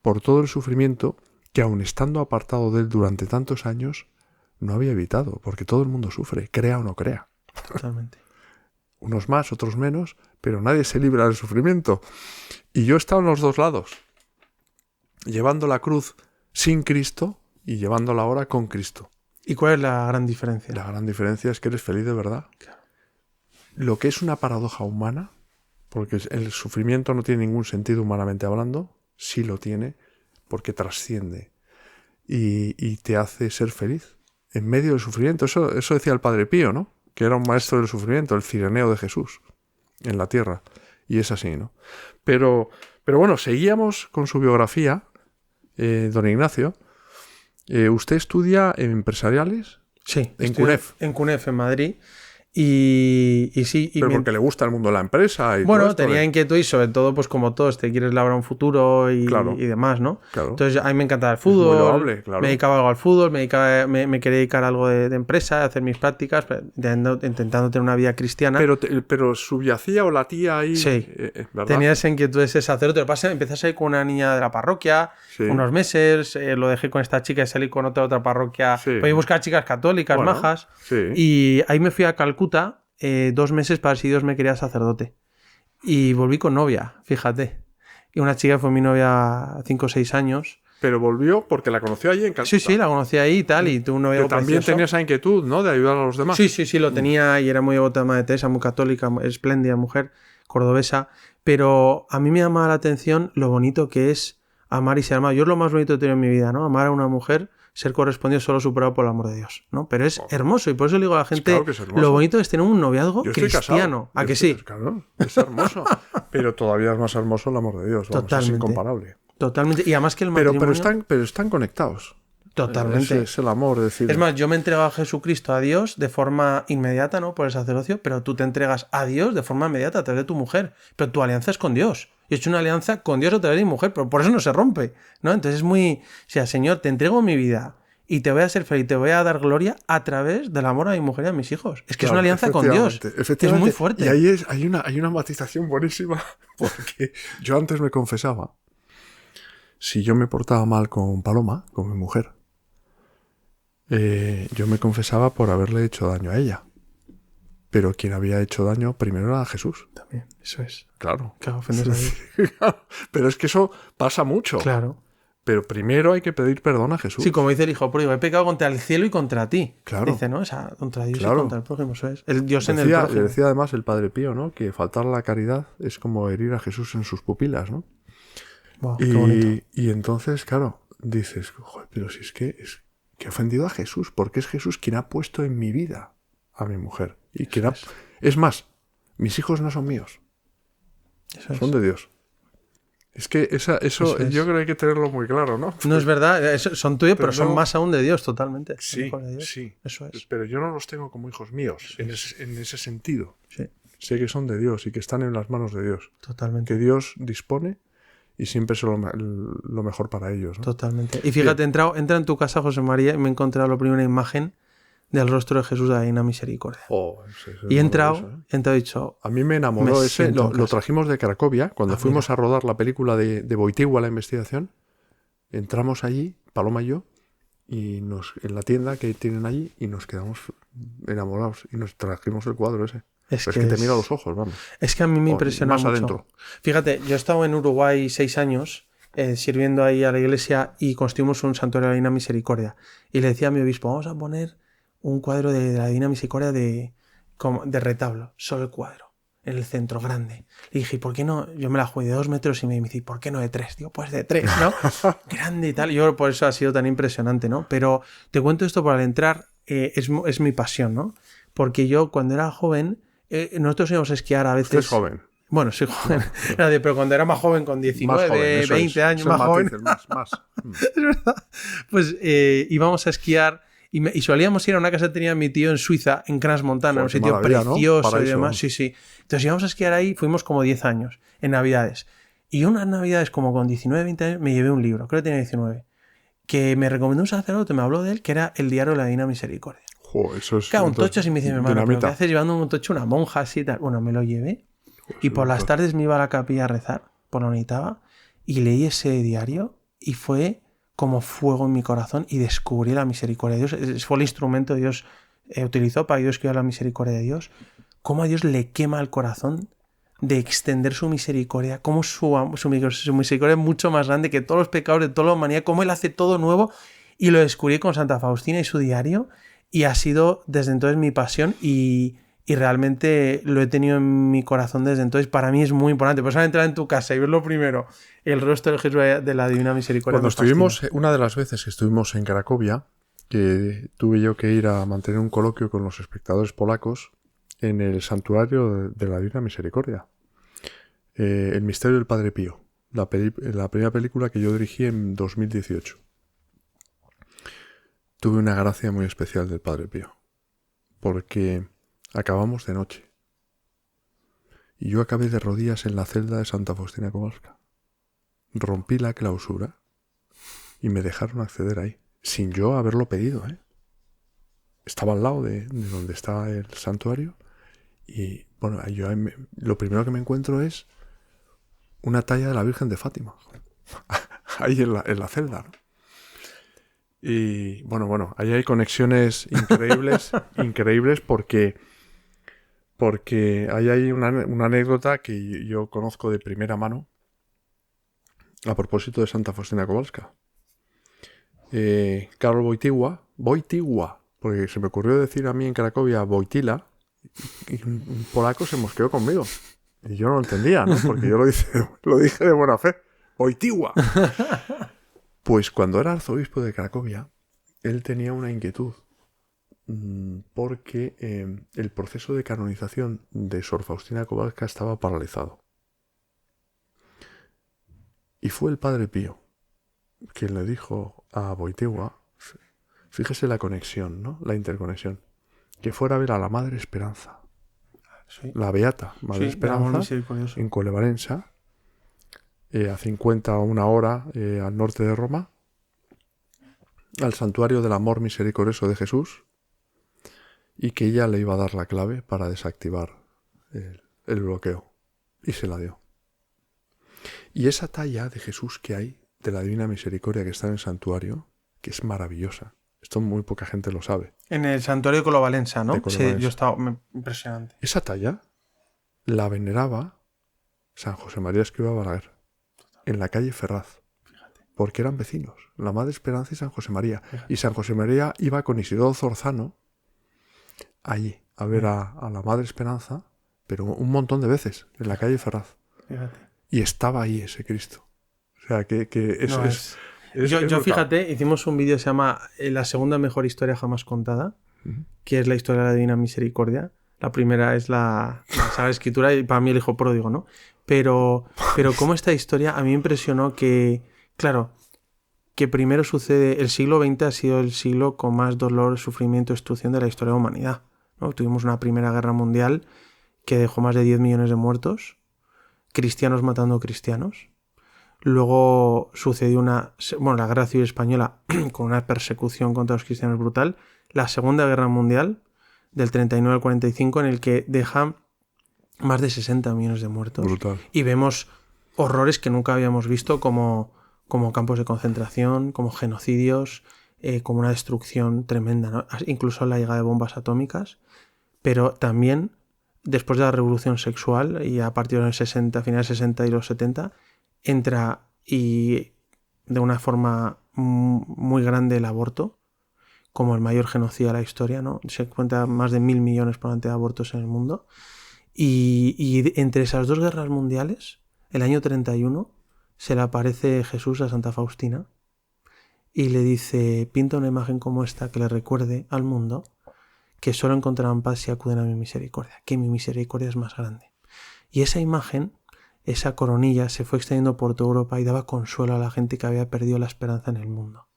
por todo el sufrimiento que, aun estando apartado de Él durante tantos años, no había evitado, porque todo el mundo sufre, crea o no crea. Totalmente. Unos más, otros menos, pero nadie se libra del sufrimiento. Y yo he estado en los dos lados, llevando la cruz sin Cristo y llevándola ahora con Cristo. ¿Y cuál es la gran diferencia? La gran diferencia es que eres feliz de verdad. Claro. Lo que es una paradoja humana, porque el sufrimiento no tiene ningún sentido humanamente hablando, sí lo tiene, porque trasciende y te hace ser feliz en medio del sufrimiento. Eso decía el Padre Pío, ¿no? Que era un maestro del sufrimiento, el Cireneo de Jesús. en la tierra. Y es así, ¿no? Pero bueno, seguíamos con su biografía, don Ignacio. ¿Usted estudia en empresariales? Sí, en CUNEF. En CUNEF, en Madrid. Y sí. Pero porque le gusta el mundo de la empresa y bueno, todo esto, tenía inquietud y sobre todo, pues como todos, te quieres labrar un futuro y demás, ¿no? Claro. Entonces a mí me encantaba el fútbol. Es muy loable, claro. Me dedicaba algo al fútbol, me quería dedicar a algo de empresa, a hacer mis prácticas, intentando tener una vida cristiana. Pero subyacía o latía ahí. Sí. ¿Verdad? Tenía esa inquietud de ser sacerdote. Lo que pasa es que empecé a ir con una niña de la parroquia, unos meses, lo dejé con esta chica y salí con otra parroquia. Voy a buscar chicas católicas, majas. Sí. Y ahí me fui a Calcuta 2 meses para ver si Dios me quería sacerdote. Y volví con novia, fíjate. Y una chica fue mi novia 5 o 6 años. Pero volvió porque la conoció allí en Calcuta. Sí, la conocí ahí y tal, y tuvo un noviazgo también precioso. tenía esa inquietud, ¿no? De ayudar a los demás. Sí, lo tenía y era muy devota de Madre Teresa, muy católica, espléndida mujer, cordobesa. Pero a mí me llama la atención lo bonito que es amar y ser amado. Yo es lo más bonito que he tenido en mi vida, ¿no? Amar a una mujer, ser correspondido, solo superado por el amor de Dios, ¿no? Pero es hermoso y por eso le digo a la gente, claro que es hermoso. lo bonito es tener un noviazgo Yo estoy cristiano. casado. ¿A que sí? Claro, es hermoso. Pero todavía es más hermoso el amor de Dios. Vamos, Totalmente. es incomparable. Totalmente. Y además que el matrimonio... Pero están conectados. Totalmente. Es el amor, es decir... Es más, yo me he entregado a Jesucristo, a Dios, de forma inmediata, ¿no? Por el sacerdocio, pero tú te entregas a Dios de forma inmediata a través de tu mujer. Pero tu alianza es con Dios. Yo he hecho una alianza con Dios a través de mi mujer, pero por eso no se rompe, ¿no? Entonces es muy... O sea, Señor, te entrego mi vida y te voy a ser feliz, te voy a dar gloria a través del amor a mi mujer y a mis hijos. Es que es una alianza con Dios. Es muy fuerte. Y ahí hay una matización buenísima, porque yo antes me confesaba, si yo me portaba mal con Paloma, con mi mujer, yo me confesaba por haberle hecho daño a ella. Pero quien había hecho daño primero era Jesús. También, eso es. Claro. Que ofendes a Dios. Pero es que eso pasa mucho. Claro. Pero primero hay que pedir perdón a Jesús. Sí, como dice el hijo pródigo, he pecado contra el cielo y contra ti. Claro. Dice, ¿no? O sea, contra Dios y Claro. contra el prójimo, eso es. El Dios en el prójimo. Decía además el Padre Pío, ¿no? Que faltar a la caridad es como herir a Jesús en sus pupilas, ¿no? Wow, qué bonito. Y entonces, claro, dices, joder, pero si es que he ofendido a Jesús, porque es Jesús quien ha puesto en mi vida a mi mujer. Y quien es más, mis hijos no son míos. Son de Dios. Es que eso yo creo que hay que tenerlo muy claro, ¿no? No es verdad, son tuyos, pero son más aún de Dios, totalmente. Sí, de Dios. sí. Eso es. Pero yo no los tengo como hijos míos, en ese sentido. Sí. Sé que son de Dios y que están en las manos de Dios. Totalmente. Que Dios dispone y siempre es lo mejor para ellos, ¿no? Totalmente. Y fíjate, entra en tu casa, José María, y me he encontrado la primera imagen del rostro de Jesús de la Divina Misericordia. Y he entrado y he dicho... A mí me enamoró ese. Lo trajimos de Cracovia. Cuando fuimos a rodar la película de Wojtyła, La investigación, entramos allí, Paloma y yo, y en la tienda que tienen allí, y nos quedamos enamorados. Y nos trajimos el cuadro ese. Es que te mira a los ojos, vamos. Es que a mí me impresiona mucho. Adentro. Fíjate, yo he estado en Uruguay 6 años... sirviendo ahí a la iglesia, y construimos un santuario de la Divina Misericordia. Y le decía a mi obispo, vamos a poner un cuadro de la Divina Misericordia de retablo, solo el cuadro, en el centro, grande. Le dije, ¿por qué no? Yo me la jugué de 2 metros y me dice, ¿por qué no de 3? Digo, pues de 3, ¿no? Grande y tal. Yo por eso ha sido tan impresionante, ¿no? Pero te cuento esto por al entrar, es mi pasión, ¿no? Porque yo cuando era joven, nosotros íbamos a esquiar a veces... Usted es joven. Bueno, soy joven, pero cuando era más joven, con 19, joven, 20 años, más joven. Más. Es verdad. Pues íbamos a esquiar y solíamos ir a una casa que tenía mi tío en Suiza, en Crans Montana, un sitio precioso, ¿no? Y demás. Sí. Entonces íbamos a esquiar ahí, fuimos como 10 años, en Navidades. Y unas Navidades, como con 19, 20 años, me llevé un libro, creo que tenía 19, que me recomendó un sacerdote, me habló de él, que era El Diario de la Divina Misericordia. Eso es... Claro, un tocho, así me dice mi hermano, ¿pero qué haces llevando un tocho, una monja así y tal? Bueno, me lo llevé. Y por las tardes me iba a la capilla a rezar, por la necesitaba, y leí ese diario y fue como fuego en mi corazón y descubrí la misericordia de Dios. Fue el instrumento que Dios utilizó para que yo escribiera la misericordia de Dios. Cómo a Dios le quema el corazón de extender su misericordia, cómo su misericordia es mucho más grande que todos los pecados de toda la humanidad, cómo Él hace todo nuevo, y lo descubrí con Santa Faustina y su diario, y ha sido desde entonces mi pasión y realmente lo he tenido en mi corazón desde entonces. Para mí es muy importante. Por eso entrar en tu casa y ver lo primero, el rostro de Jesús de la Divina Misericordia. Cuando estuvimos, una de las veces que estuvimos en Cracovia, que tuve yo que ir a mantener un coloquio con los espectadores polacos, en el santuario de la Divina Misericordia. El misterio del Padre Pío, la primera película que yo dirigí en 2018. Tuve una gracia muy especial del Padre Pío, porque acabamos de noche y yo acabé de rodillas en la celda de Santa Faustina Kowalska. Rompí la clausura y me dejaron acceder ahí, sin yo haberlo pedido, ¿eh? Estaba al lado de donde estaba el santuario y, bueno, lo primero que me encuentro es una talla de la Virgen de Fátima, ahí en la celda, ¿no? Y, bueno, ahí hay conexiones increíbles porque ahí hay una anécdota que yo conozco de primera mano a propósito de Santa Faustina Kowalska. Karol Wojtyła, porque se me ocurrió decir a mí en Cracovia Wojtyla, y un polaco se mosqueó conmigo. Y yo no lo entendía, ¿no? Porque yo lo dije de buena fe. Wojtyła. Pues cuando era arzobispo de Cracovia, él tenía una inquietud, porque el proceso de canonización de Sor Faustina Kowalska estaba paralizado. Y fue el Padre Pío quien le dijo a Wojtyła, fíjese la conexión, ¿no? La interconexión, que fuera a ver a la Madre Esperanza, sí, la Beata Madre Esperanza, en Colevarenza, a 50 o una hora al norte de Roma, al santuario del amor misericordioso de Jesús, y que ella le iba a dar la clave para desactivar el bloqueo. Y se la dio. Y esa talla de Jesús que hay, de la Divina Misericordia que está en el santuario, que es maravillosa. Esto muy poca gente lo sabe. En el santuario de Colevalenza, ¿no? Sí, yo estaba impresionante. Esa talla la veneraba San José María Escrivá Balaguer en la calle Ferraz. Fíjate. Porque eran vecinos, la Madre Esperanza y San José María. Fíjate. Y San José María iba con Isidoro Zorzano allí a ver a la Madre Esperanza, pero un montón de veces en la calle Ferraz. Fíjate. Y estaba ahí ese Cristo. O sea, que eso es... Yo fíjate, hicimos un vídeo que se llama La segunda mejor historia jamás contada, que es la historia de la Divina Misericordia. La primera es la Sagrada Escritura y para mí el hijo pródigo, ¿no? Pero como esta historia a mí me impresionó que, claro, que primero sucede, el siglo XX ha sido el siglo con más dolor, sufrimiento, destrucción de la historia de la humanidad, ¿no? Tuvimos una Primera Guerra Mundial que dejó más de 10 millones de muertos, cristianos matando cristianos. Luego sucedió la Guerra Civil Española con una persecución contra los cristianos brutal. La Segunda Guerra Mundial, del 39 al 45, en el que deja más de 60 millones de muertos. Brutal. Y vemos horrores que nunca habíamos visto como campos de concentración, como genocidios, como una destrucción tremenda, ¿no? Incluso la llegada de bombas atómicas. Pero también, después de la Revolución Sexual y a partir de los 60, finales 60 y los 70, entra y de una forma muy grande el aborto como el mayor genocidio de la historia, ¿no? Se cuenta más de 1.000 millones probablemente de abortos en el mundo. Y entre esas dos guerras mundiales, el año 31, se le aparece Jesús a Santa Faustina y le dice: pinta una imagen como esta que le recuerde al mundo que solo encontrarán paz si acuden a mi misericordia, que mi misericordia es más grande. Y esa imagen, esa coronilla, se fue extendiendo por toda Europa y daba consuelo a la gente que había perdido la esperanza en el mundo.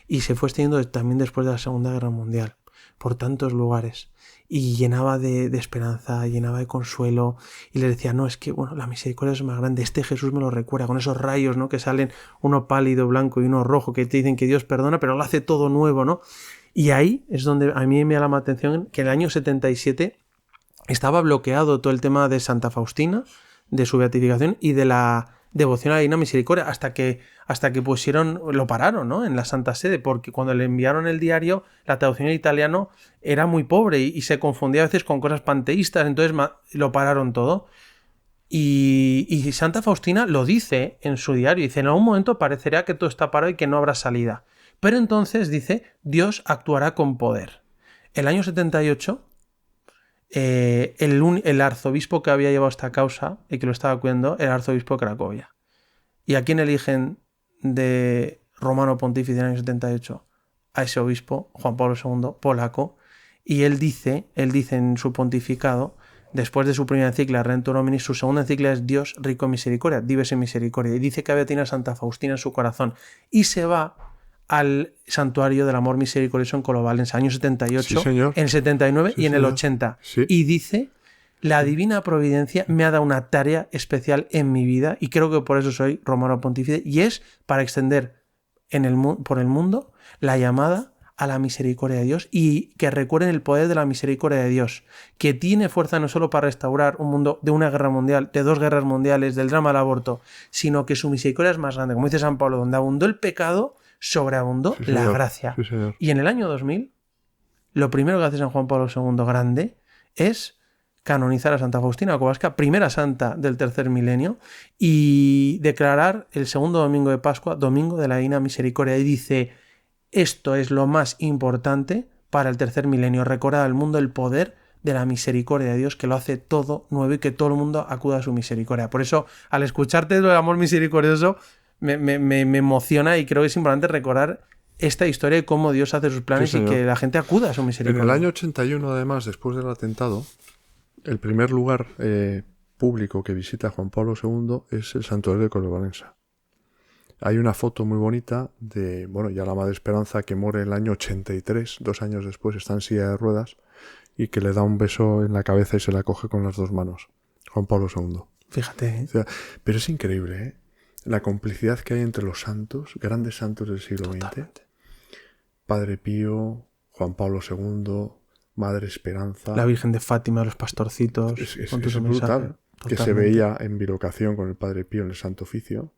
Y se fue extendiendo también después de la Segunda Guerra Mundial, por tantos lugares. Y llenaba de esperanza, llenaba de consuelo. Y le decía, no, es que bueno, la misericordia es más grande. Este Jesús me lo recuerda, con esos rayos, ¿no? Que salen, uno pálido, blanco y uno rojo, que te dicen que Dios perdona, pero lo hace todo nuevo, ¿no? Y ahí es donde a mí me llama la atención que en el año 77 estaba bloqueado todo el tema de Santa Faustina, de su beatificación y de la devoción a la Divina Misericordia, hasta que lo pararon, ¿no? En la Santa Sede, porque cuando le enviaron el diario, la traducción en italiano era muy pobre y se confundía a veces con cosas panteístas, entonces lo pararon todo. Y Santa Faustina lo dice en su diario, dice: en algún momento parecerá que todo está parado y que no habrá salida, pero entonces, dice, Dios actuará con poder. El año 78, el arzobispo que había llevado esta causa y que lo estaba cuidando era el arzobispo de Cracovia. ¿Y a quién eligen de romano pontífice en el año 78? A ese obispo, Juan Pablo II, polaco, y él dice en su pontificado, después de su primera encíclica, Redemptor Hominis, su segunda encíclica es Dios rico en misericordia, Dives en misericordia, y dice que había tenido a Santa Faustina en su corazón, y se va al santuario del amor misericordioso en Colovalense, año 78, Sí, señor. en el 79 Sí, y en el señor. 80. Sí. Y dice, la divina providencia me ha dado una tarea especial en mi vida, y creo que por eso soy romano pontífice, y es para extender por el mundo la llamada a la misericordia de Dios, y que recuerden el poder de la misericordia de Dios, que tiene fuerza no solo para restaurar un mundo de una guerra mundial, de 2 guerras mundiales, del drama del aborto, sino que su misericordia es más grande. Como dice San Pablo, donde abundó el pecado, sobreabundó Sí, la señor. gracia. Sí, señor. Y en el año 2000, lo primero que hace San Juan Pablo II grande es canonizar a Santa Faustina Kowalska, primera santa del tercer milenio, y declarar el segundo domingo de Pascua, domingo de la Divina Misericordia. Y dice, esto es lo más importante para el tercer milenio, recordar al mundo el poder de la misericordia de Dios, que lo hace todo nuevo y que todo el mundo acuda a su misericordia. Por eso, al escucharte lo del amor misericordioso, me emociona, y creo que es importante recordar esta historia y cómo Dios hace sus planes, Sí, y señor. que la gente acuda a su En misericordia. el año 81, además, después del atentado, el primer lugar público que visita Juan Pablo II es el santuario de Colovalense. Hay una foto muy bonita de, bueno, ya la Madre Esperanza, que muere en el año 83, 2 años después, está en silla de ruedas, y que le da un beso en la cabeza y se la coge con las 2 manos. Juan Pablo II. Fíjate, ¿eh? O sea, pero es increíble, ¿eh? La complicidad que hay entre los santos, grandes santos del siglo XX. Padre Pío, Juan Pablo II, Madre Esperanza. La Virgen de Fátima, los pastorcitos. Es con tu brutal. mensaje. Que se Totalmente. veía en bilocación con el Padre Pío en el Santo Oficio,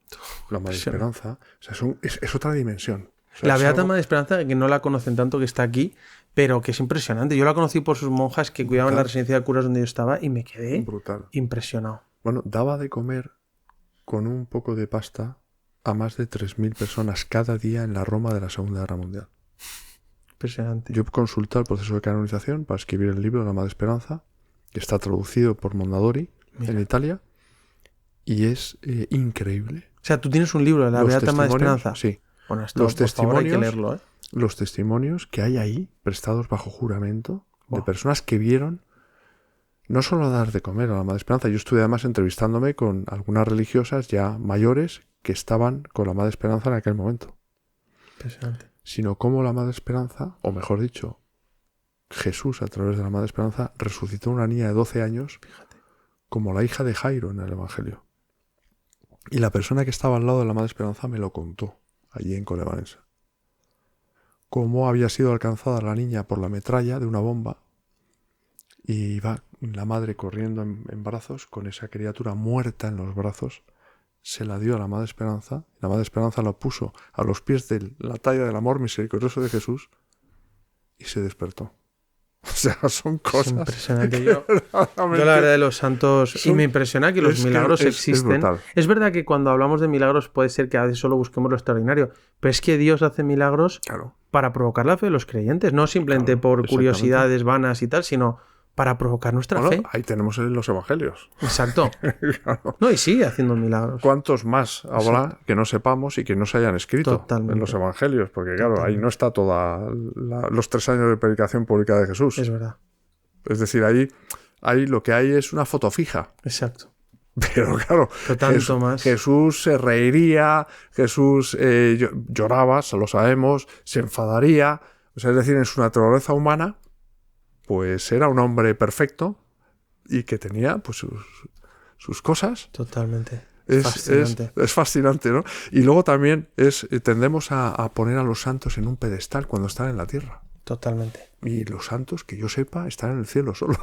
la Madre impresionante. Esperanza. O sea, es otra dimensión. O sea, La es Beata algo Madre Esperanza, que no la conocen tanto, que está aquí, pero que es impresionante. Yo la conocí por sus monjas que cuidaban la residencia de curas donde yo estaba, y me quedé brutal. impresionado. Bueno, daba de comer con un poco de pasta a más de 3.000 personas cada día en la Roma de la Segunda Guerra Mundial. Impresionante. Yo consulté el proceso de canonización para escribir el libro La Madre Esperanza, que está traducido por Mondadori en Italia, y es increíble. O sea, tú tienes un libro de la Los Beata Madre testimonios, Esperanza. sí. Bueno, esto, Los por favor, hay que testimonios, leerlo, ¿eh? los testimonios que hay ahí, prestados bajo juramento, de Wow. personas que vieron no solo dar de comer a la Madre Esperanza. Yo estuve además entrevistándome con algunas religiosas ya mayores que estaban con la Madre Esperanza en aquel momento. Impresionante. Sino cómo la Madre Esperanza, o mejor dicho, Jesús a través de la Madre Esperanza resucitó a una niña de 12 años, como la hija de Jairo en el Evangelio. Y la persona que estaba al lado de la Madre Esperanza me lo contó allí en Colovalense. Cómo había sido alcanzada la niña por la metralla de una bomba, y iba la madre corriendo en brazos con esa criatura muerta en los brazos. Se la dio a la Madre Esperanza. La Madre Esperanza la puso a los pies de la talla del amor misericordioso de Jesús y se despertó. O sea, son Es cosas. impresionante. Yo la verdad de los santos, y me impresiona que los milagros existen. brutal. Es verdad que cuando hablamos de milagros puede ser que a veces solo busquemos lo extraordinario, pero es que Dios hace milagros Claro. para provocar la fe de los creyentes, no simplemente Claro, por exactamente. curiosidades vanas y tal, sino para provocar nuestra Bueno, fe. ahí tenemos en los evangelios. Exacto. Claro. No, y sigue haciendo milagros. ¿Cuántos más habrá que no sepamos y que no se hayan escrito Totalmente. en los evangelios? Porque claro, Totalmente. ahí no está toda los 3 años de predicación pública de Jesús. Es verdad. Es decir, ahí lo que hay es una foto fija. Exacto. Pero claro, Pero tanto más. Jesús se reiría, Jesús lloraba, lo sabemos, se enfadaría. O sea, es decir, en su naturaleza humana, pues era un hombre perfecto y que tenía pues sus cosas. Totalmente. Fascinante. Es fascinante, ¿no? Y luego también tendemos a poner a los santos en un pedestal cuando están en la tierra. Totalmente. Y los santos, que yo sepa, están en el cielo solo.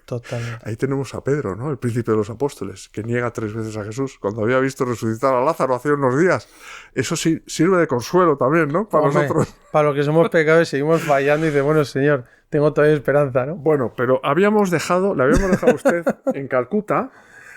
Totalmente. Ahí tenemos a Pedro, ¿no? El príncipe de los apóstoles, que niega 3 veces a Jesús cuando había visto resucitar a Lázaro hace unos días. Eso sí sirve de consuelo también, ¿no? Para Hombre, nosotros. Para los que somos pecadores seguimos fallando y dice, bueno, Señor, tengo todavía esperanza, ¿no? Bueno, pero le habíamos dejado a usted en Calcuta,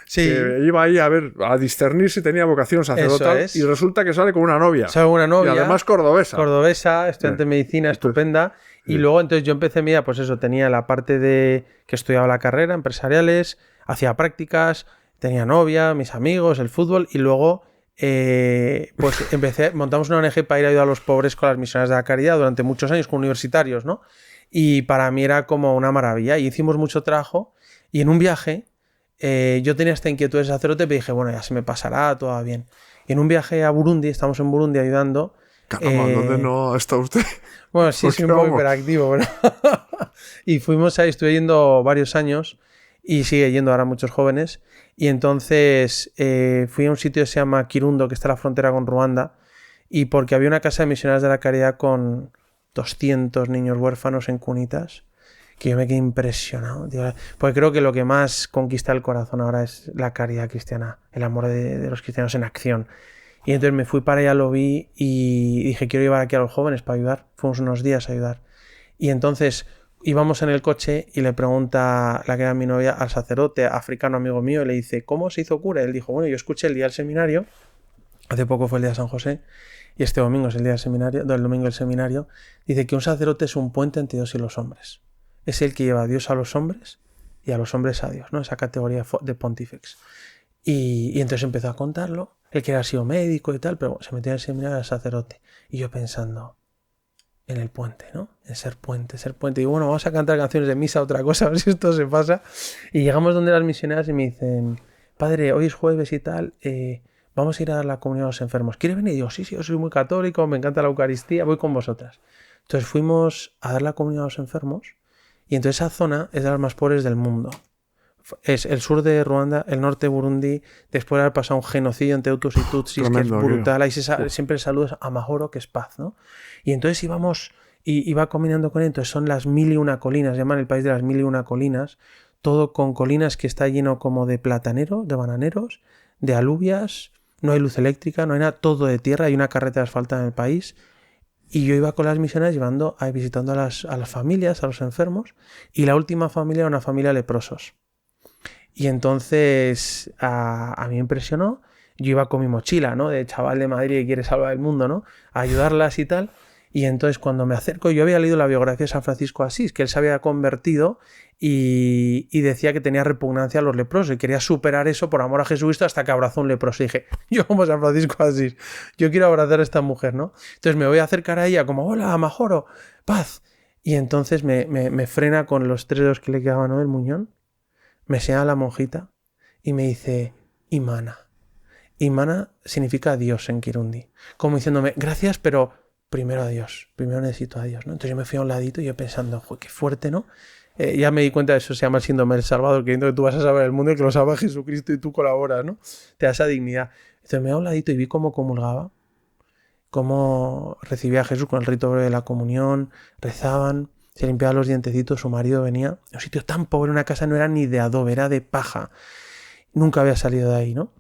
Sí. que iba ahí a discernir si tenía vocación sacerdotal, Eso es. y resulta que sale con una novia. Soy una novia. Y además cordobesa. Cordobesa, estudiante de medicina, estupenda. Y luego entonces yo empecé mi vida, pues eso, tenía la parte de que estudiaba la carrera, empresariales, hacía prácticas, tenía novia, mis amigos, el fútbol, y luego pues montamos una ONG para ir a ayudar a los pobres con las misiones de la caridad durante muchos años con universitarios, ¿no? y para mí era como una maravilla. Y hicimos mucho trabajo y en un viaje yo tenía esta inquietud de sacerdote, pero dije, bueno, ya se me pasará, todo va bien. Y en un viaje a Burundi, estamos en Burundi ayudando. Caramba, ¿dónde no está usted? Bueno, sí, soy un poco hiperactivo, pero... Y fuimos ahí, estuve yendo varios años y sigue yendo ahora muchos jóvenes. Y entonces fui a un sitio que se llama Kirundo, que está a la frontera con Ruanda, y porque había una casa de misioneras de la caridad con 200 niños huérfanos en cunitas, que yo me quedé impresionado, tío, porque creo que lo que más conquista el corazón ahora es la caridad cristiana, el amor de los cristianos en acción. Y entonces me fui para allá, lo vi y dije, quiero llevar aquí a los jóvenes para ayudar. Fuimos unos días a ayudar. Y entonces íbamos en el coche y le pregunta la que era mi novia al sacerdote africano amigo mío, y le dice, ¿cómo se hizo cura? Y él dijo, bueno, yo escuché el día del seminario, hace poco fue el día de San José, y este domingo es el día del seminario, del domingo del seminario, dice que un sacerdote es un puente entre Dios y los hombres. Es el que lleva a Dios a los hombres y a los hombres a Dios, ¿no? Esa categoría de pontifex. Y entonces empezó a contarlo. Él que era sido médico y tal, pero se metió en el seminario del sacerdote. Y yo pensando en el puente, ¿no? En ser puente, ser puente. Y bueno, vamos a cantar canciones de misa, otra cosa, a ver si esto se pasa. Y llegamos donde las misioneras y me dicen, padre, hoy es jueves y tal, vamos a ir a dar la comunión a los enfermos. ¿Quiere venir? Y yo, sí, yo soy muy católico, me encanta la Eucaristía, voy con vosotras. Entonces fuimos a dar la comunión a los enfermos y entonces esa zona es de las más pobres del mundo. Es el sur de Ruanda, el norte de Burundi, después de haber pasado un genocidio entre Hutus y Tutsis, tremendo, que es brutal. Ahí siempre saludas a Mahoro, que es paz, ¿no? Y entonces íbamos, iba combinando con él, entonces son las 1001 colinas, llaman el país de las 1001 colinas, todo con colinas que está lleno como de plataneros, de bananeros, de alubias, no hay luz eléctrica, no hay nada, todo de tierra, hay una carretera asfaltada en el país. Y yo iba con las misioneras visitando a las familias, a los enfermos, y la última familia era una familia de leprosos. Y entonces a mí me impresionó. Yo iba con mi mochila, ¿no? De chaval de Madrid que quiere salvar el mundo, ¿no? A ayudarlas y tal. Y entonces cuando me acerco, yo había leído la biografía de San Francisco de Asís, que él se había convertido y decía que tenía repugnancia a los leprosos y quería superar eso por amor a Jesucristo hasta que abrazó a un leproso. Y dije, yo como San Francisco de Asís, yo quiero abrazar a esta mujer, ¿no? Entonces me voy a acercar a ella como, hola, Majoro, paz. Y entonces me frena con los 3 dedos que le quedaban, ¿no? El muñón. Me señala la monjita y me dice, Imana. Imana significa Dios en Kirundi. Como diciéndome, gracias, pero primero a Dios. Primero necesito a Dios, ¿no? Entonces yo me fui a un ladito y yo pensando, qué fuerte, ¿no? Ya me di cuenta de eso, se llama el síndrome del Salvador, que tú vas a salvar el mundo y que lo salva Jesucristo y tú colaboras, ¿no? Te da esa dignidad. Entonces me fui a un ladito y vi cómo comulgaba, cómo recibía a Jesús con el rito breve de la comunión, rezaban, se limpiaba los dientecitos, su marido venía. Un sitio tan pobre, una casa no era ni de adobe, era de paja. Nunca había salido de ahí, ¿no?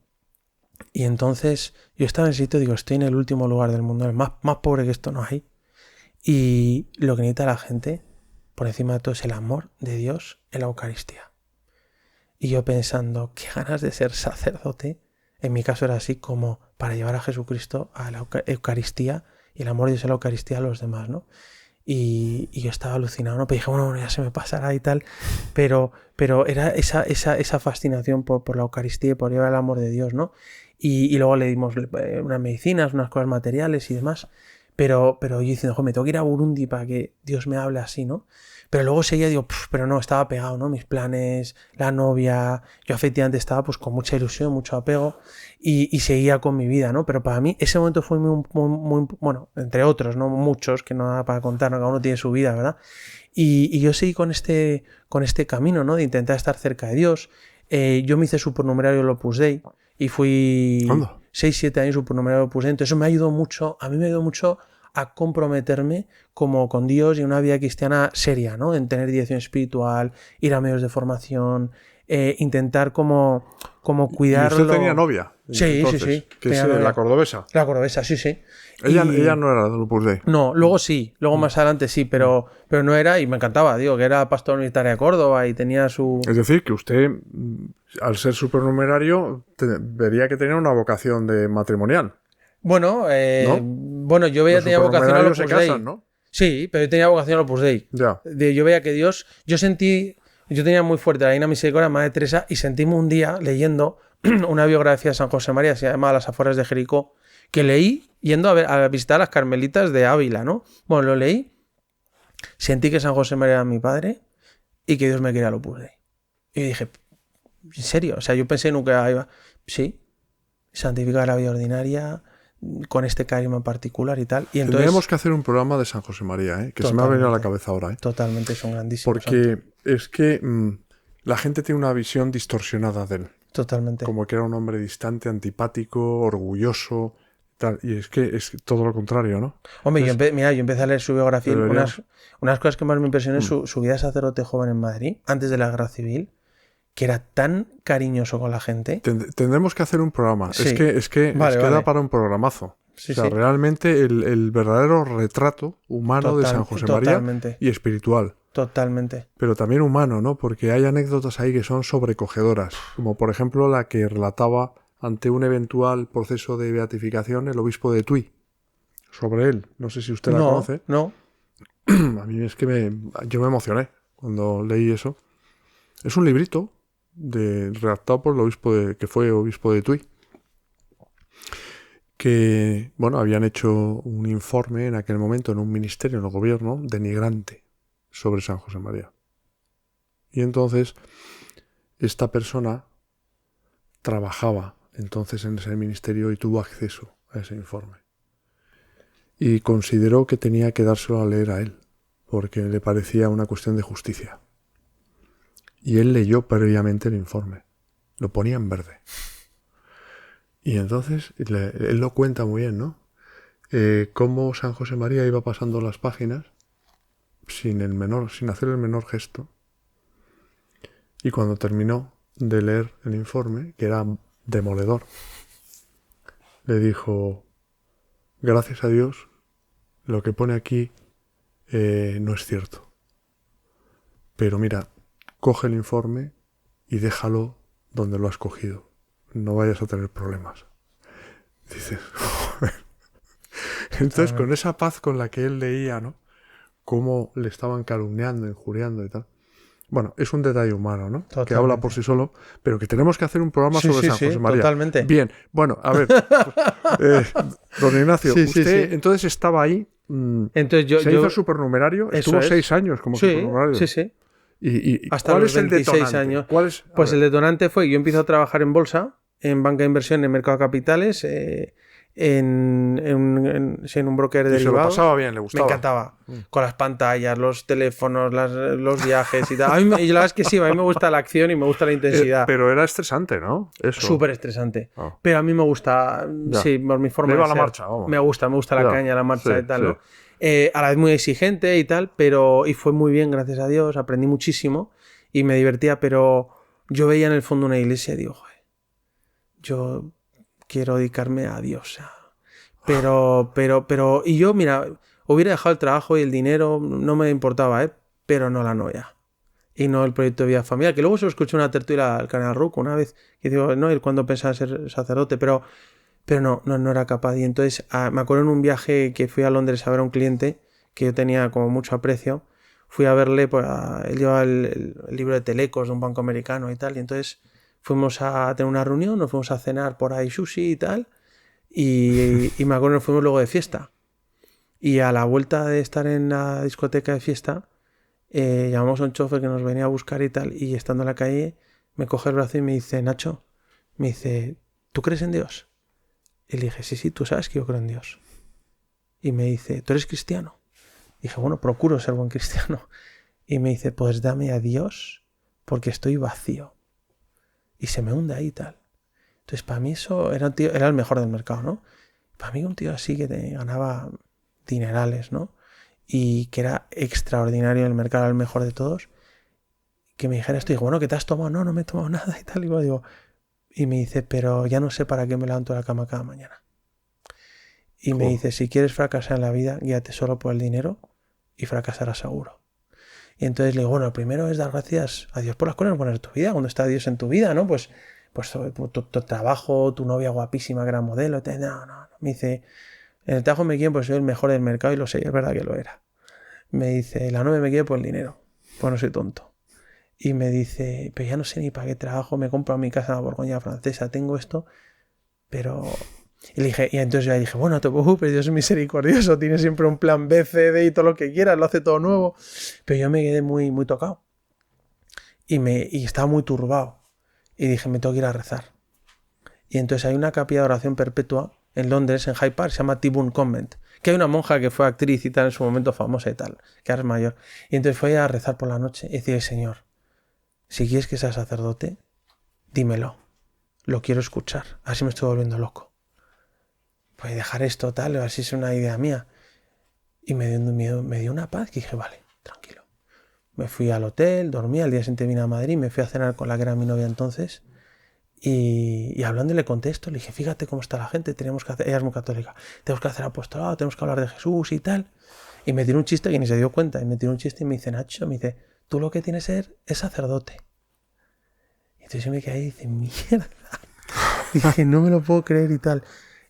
Y entonces yo estaba en el sitio y digo, estoy en el último lugar del mundo, más pobre que esto no hay. Y lo que necesita la gente, por encima de todo, es el amor de Dios en la Eucaristía. Y yo pensando, qué ganas de ser sacerdote. En mi caso era así, como para llevar a Jesucristo a la Eucaristía y el amor de Dios en la Eucaristía a los demás, ¿no? Y yo estaba alucinado, ¿no? Pero dije, bueno, ya se me pasará y tal. Pero era esa fascinación por la Eucaristía y por llevar el amor de Dios, ¿no? Y luego le dimos unas medicinas, unas cosas materiales y demás. Pero yo diciendo, me tengo que ir a Burundi para que Dios me hable así, ¿no? Pero luego seguía, digo, pero no, estaba pegado, ¿no? Mis planes, la novia, yo efectivamente estaba pues con mucha ilusión, mucho apego y seguía con mi vida, ¿no? Pero para mí ese momento fue muy bueno, entre otros, ¿no? Muchos, que no da para contar, ¿no? Cada uno tiene su vida, ¿verdad? Y yo seguí con este camino, ¿no? De intentar estar cerca de Dios. Yo me hice supernumerario del Opus Dei y fui 6-7 años supernumerario del Opus Dei. Entonces eso me ayudó mucho, a mí me ayudó mucho a comprometerme como con Dios y una vida cristiana seria, ¿no? En tener dirección espiritual, ir a medios de formación, intentar como cuidarlo. ¿Y usted tenía novia? Sí, entonces, sí. ¿Que es la cordobesa? La cordobesa, sí. Ella no era del Opus Dei. No, luego sí, luego más adelante sí, pero no era, y me encantaba, digo, que era pastor militar de Córdoba y tenía su... Es decir, que usted, al ser supernumerario, vería que tenía una vocación de matrimonial. Bueno, ¿no? Yo veía que tenía vocación al Opus Dei. Casan, ¿no? Sí, pero yo tenía vocación al Opus Dei. Ya. Yo veía que Dios... Yo tenía muy fuerte la Reina Misericordia, Madre Teresa, y sentíme un día leyendo una biografía de San José María, se llama Las afueras de Jericó, que leí yendo a visitar a las Carmelitas de Ávila, ¿no? Bueno, lo leí Sentí que San José María era mi padre y que Dios me quería al Opus Dei. Y dije, ¿en serio? O sea, yo pensé nunca iba... Sí, santificar la vida ordinaria con este carisma en particular y tal. Y entonces, tendríamos que hacer un programa de San José María, que se me ha venido a la cabeza ahora. Totalmente, son grandísimos. Porque es que la gente tiene una visión distorsionada de él. Totalmente. Como que era un hombre distante, antipático, orgulloso, tal. Y es que es todo lo contrario, ¿no? Hombre, yo empecé a leer su biografía. Unas cosas que más me impresionó es su vida de sacerdote joven en Madrid, antes de la guerra civil, que era tan cariñoso con la gente. Tendremos que hacer un programa. Sí. Es que da para un programazo. Sí, o sea, realmente el verdadero retrato humano de San José María y espiritual. Totalmente. Pero también humano, ¿no? Porque hay anécdotas ahí que son sobrecogedoras. Como por ejemplo la que relataba ante un eventual proceso de beatificación el obispo de Tui. Sobre él. No sé si usted la conoce. No. A mí es que yo me emocioné cuando leí eso. Es un librito redactado por el obispo que fue obispo de Tui. Que, bueno, habían hecho un informe en aquel momento en un ministerio, en el gobierno, denigrante sobre San José María. Y entonces esta persona trabajaba entonces en ese ministerio y tuvo acceso a ese informe. Y consideró que tenía que dárselo a leer a él, porque le parecía una cuestión de justicia. Y él leyó previamente el informe. Lo ponía en verde. Y entonces él lo cuenta muy bien, ¿no? Cómo San José María iba pasando las páginas sin hacer el menor gesto. Y cuando terminó de leer el informe, que era demoledor, le dijo: gracias a Dios, lo que pone aquí no es cierto. Pero mira, coge el informe y déjalo donde lo has cogido. No vayas a tener problemas. Dices, joder. Entonces, con esa paz con la que él leía, ¿no? Cómo le estaban calumniando, injuriando y tal. Bueno, es un detalle humano, ¿no? Totalmente. Que habla por sí solo, pero que tenemos que hacer un programa sobre San José María. Totalmente. Bien, bueno, a ver. Don Ignacio, usted entonces estaba ahí. Entonces se hizo supernumerario. Estuvo 6 años como supernumerario. Sí. ¿Y hasta cuál los es el 26 detonante? años. Pues el detonante fue: yo empiezo a trabajar en bolsa, en banca de inversión, en mercado de capitales, en un broker de derivados. Se lo pasaba bien, le gustaba. Me encantaba. Con las pantallas, los teléfonos, los viajes y tal. Y la verdad es que sí, a mí me gusta la acción y me gusta la intensidad. Pero era estresante, ¿no? Súper estresante. Pero a mí me gusta, sí, por mi forma de ser. La marcha, vamos. Me gusta la caña, la marcha y tal, ¿no? A la vez muy exigente y tal, y fue muy bien, gracias a Dios, aprendí muchísimo y me divertía, pero yo veía en el fondo una iglesia y digo, joder, yo quiero dedicarme a Dios. Y yo, mira, hubiera dejado el trabajo y el dinero, no me importaba, pero no la novia. Y no el proyecto de vida familiar, que luego se lo escuché una tertulia al canal RUC una vez, que digo, no, él cuando pensaba ser sacerdote, pero no era capaz. Y entonces me acuerdo en un viaje que fui a Londres a ver a un cliente que yo tenía como mucho aprecio. Fui a verle, pues, él llevaba el libro de telecos de un banco americano y tal. Y entonces fuimos a tener una reunión, nos fuimos a cenar por ahí sushi y tal. Y me acuerdo que nos fuimos luego de fiesta. Y a la vuelta de estar en la discoteca de fiesta, llamamos a un chofer que nos venía a buscar y tal. Y estando en la calle, me coge el brazo y me dice: Nacho, me dice, ¿tú crees en Dios? Y le dije: sí, tú sabes que yo creo en Dios. Y me dice: ¿tú eres cristiano? Y dije: bueno, procuro ser buen cristiano. Y me dice: pues dame a Dios porque estoy vacío. Y se me hunde ahí y tal. Entonces para mí eso era el mejor del mercado, ¿no? Para mí un tío así que te ganaba dinerales, ¿no? Y que era extraordinario en el mercado, era el mejor de todos. Que me dijera esto, y digo: bueno, ¿qué te has tomado? No me he tomado nada y tal. Y digo, y me dice: pero ya no sé para qué me levanto de la cama cada mañana. Y me dice: si quieres fracasar en la vida, guíate solo por el dinero y fracasarás seguro. Y entonces le digo: bueno, lo primero es dar gracias a Dios por las cosas buenas de tu vida, cuando está Dios en tu vida, ¿no? Pues tu trabajo, tu novia guapísima, gran modelo. No. Me dice: en el trabajo me quieren pues soy el mejor del mercado, y lo sé, es verdad que lo era. Me dice: la novia me quiere por el dinero, pues no soy tonto. Y me dice: pero ya no sé ni para qué trabajo, me compro mi casa en la Borgoña francesa, tengo esto, pero Y le dije, y entonces yo le dije, bueno, no te preocupes, Dios es misericordioso, tiene siempre un plan B, C, D y todo lo que quieras, lo hace todo nuevo. Pero yo me quedé muy, muy tocado. Y estaba muy turbado. Y dije, me tengo que ir a rezar. Y entonces hay una capilla de oración perpetua en Londres, en Hyde Park, se llama Tyburn Convent, que hay una monja que fue actriz y tal en su momento, famosa y tal, que ahora es mayor. Y entonces fue a rezar por la noche y decir, Señor, si quieres que sea sacerdote, dímelo, lo quiero escuchar, así me estoy volviendo loco. Pues dejar esto tal, así es una idea mía. Y me dio una paz que dije, vale, tranquilo. Me fui al hotel, dormí, al día siguiente vine a Madrid, me fui a cenar con la que era mi novia entonces, y hablando le conté esto, le dije, fíjate cómo está la gente, tenemos que hacer, ella es muy católica, tenemos que hacer apostolado, tenemos que hablar de Jesús y tal. Y me tiró un chiste que ni se dio cuenta, y me tiró un chiste y me dice, Nacho, me dice, tú lo que tienes es sacerdote. Y entonces yo me quedé y dice, mierda. Dije, no me lo puedo creer y tal.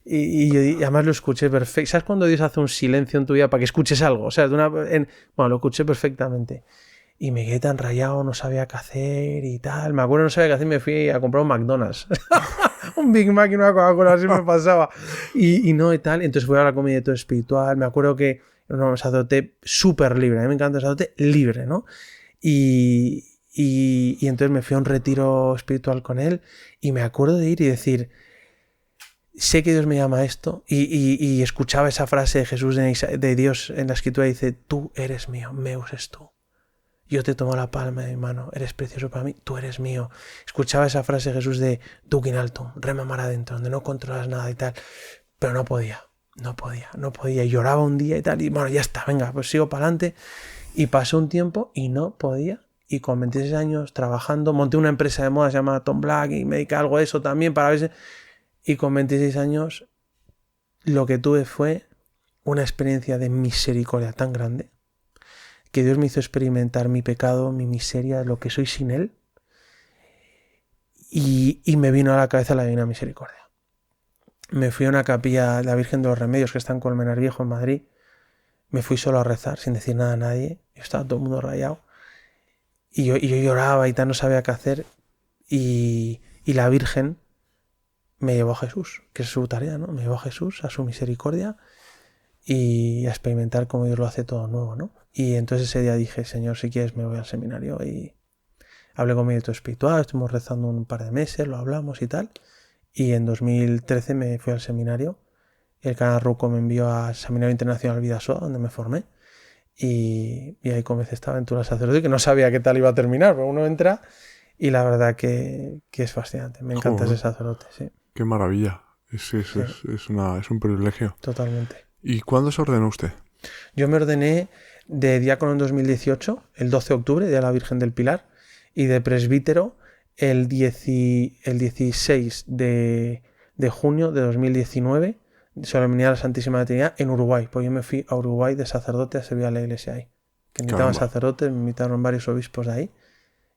Y además lo escuché perfecto. ¿Sabes cuando Dios hace un silencio en tu vida para que escuches algo? O sea, bueno, lo escuché perfectamente. Y me quedé tan rayado, no sabía qué hacer y tal. Me acuerdo, no sabía qué hacer, me fui a comprar un McDonald's. Un Big Mac y una Coca-Cola, así me pasaba. Y no, y tal. Entonces fui a la comida de todo espiritual. Me acuerdo que era un sacerdote súper libre. A mí me encanta el sacerdote libre, ¿no? Y entonces me fui a un retiro espiritual con él. Y me acuerdo de ir y decir, sé que Dios me llama a esto. Y escuchaba esa frase de Jesús, de Dios en la escritura, y dice, tú eres mío, meus es tú. Yo te tomo la palma de mi mano, eres precioso para mí, tú eres mío. Escuchaba esa frase de Jesús de Duc in altum, rema mar adentro, donde no controlas nada y tal. Pero no podía. Y lloraba un día y tal, y bueno, ya está, venga, pues sigo para adelante. Y pasó un tiempo y no podía. Y con 26 años trabajando, monté una empresa de moda llamada Tom Black y me dediqué a algo de eso también para ver si... Y con 26 años lo que tuve fue una experiencia de misericordia tan grande que Dios me hizo experimentar mi pecado, mi miseria, lo que soy sin Él, y me vino a la cabeza la Divina Misericordia. Me fui a una capilla de la Virgen de los Remedios que está en Colmenar Viejo, en Madrid. Me fui solo a rezar, sin decir nada a nadie. Estaba todo el mundo rayado. Y yo lloraba y tal, no sabía qué hacer. Y la Virgen me llevó a Jesús, que es su tarea, ¿no? Me llevó a Jesús, a su misericordia, y a experimentar cómo Dios lo hace todo nuevo, ¿no? Y entonces ese día dije, Señor, si quieres me voy al seminario. Y hablé con mi director espiritual, estuvimos rezando un par de meses, lo hablamos y tal. Y en 2013 me fui al seminario. El canal Ruco me envió al Seminario Internacional Vidasoa, donde me formé. Y ahí comencé esta aventura sacerdote, que no sabía qué tal iba a terminar, pero uno entra y la verdad que es fascinante. Me encanta ese sacerdote, sí. Qué maravilla. Es un privilegio. Totalmente. ¿Y cuándo se ordenó usted? Yo me ordené de diácono en 2018, el 12 de octubre, Día de la Virgen del Pilar, y de presbítero el 16 de junio de 2019, solemnidad de la Santísima Trinidad, en Uruguay. Pues yo me fui a Uruguay de sacerdote a servir a la iglesia ahí. Que necesitaban sacerdotes, me invitaron varios obispos de ahí,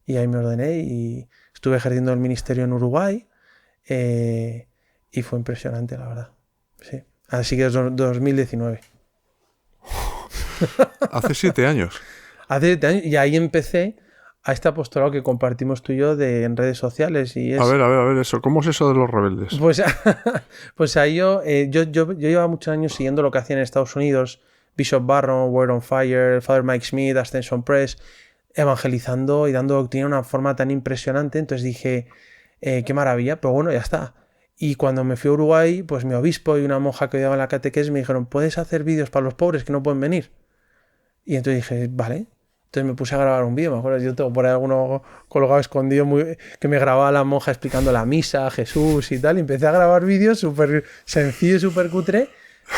y ahí me ordené y estuve ejerciendo el ministerio en Uruguay, y fue impresionante, la verdad. Sí. Así que es 2019. Hace 7 años. Hace 7 años, y ahí empecé a este apostolado que compartimos tú y yo en redes sociales. Y es... A ver, eso. ¿Cómo es eso de los rebeldes? Pues ahí yo llevaba muchos años siguiendo lo que hacían en Estados Unidos, Bishop Barron, Word on Fire, Father Mike Smith, Ascension Press, evangelizando y dando doctrina de una forma tan impresionante. Entonces dije, qué maravilla, pero bueno, ya está. Y cuando me fui a Uruguay, pues mi obispo y una monja que daba la catequesis me dijeron, ¿puedes hacer vídeos para los pobres que no pueden venir? Y entonces dije, vale. Entonces me puse a grabar un vídeo, me acuerdo, yo tengo por ahí alguno colgado escondido que me grababa la monja explicando la misa, Jesús y tal, y empecé a grabar vídeos súper sencillo y súper cutre,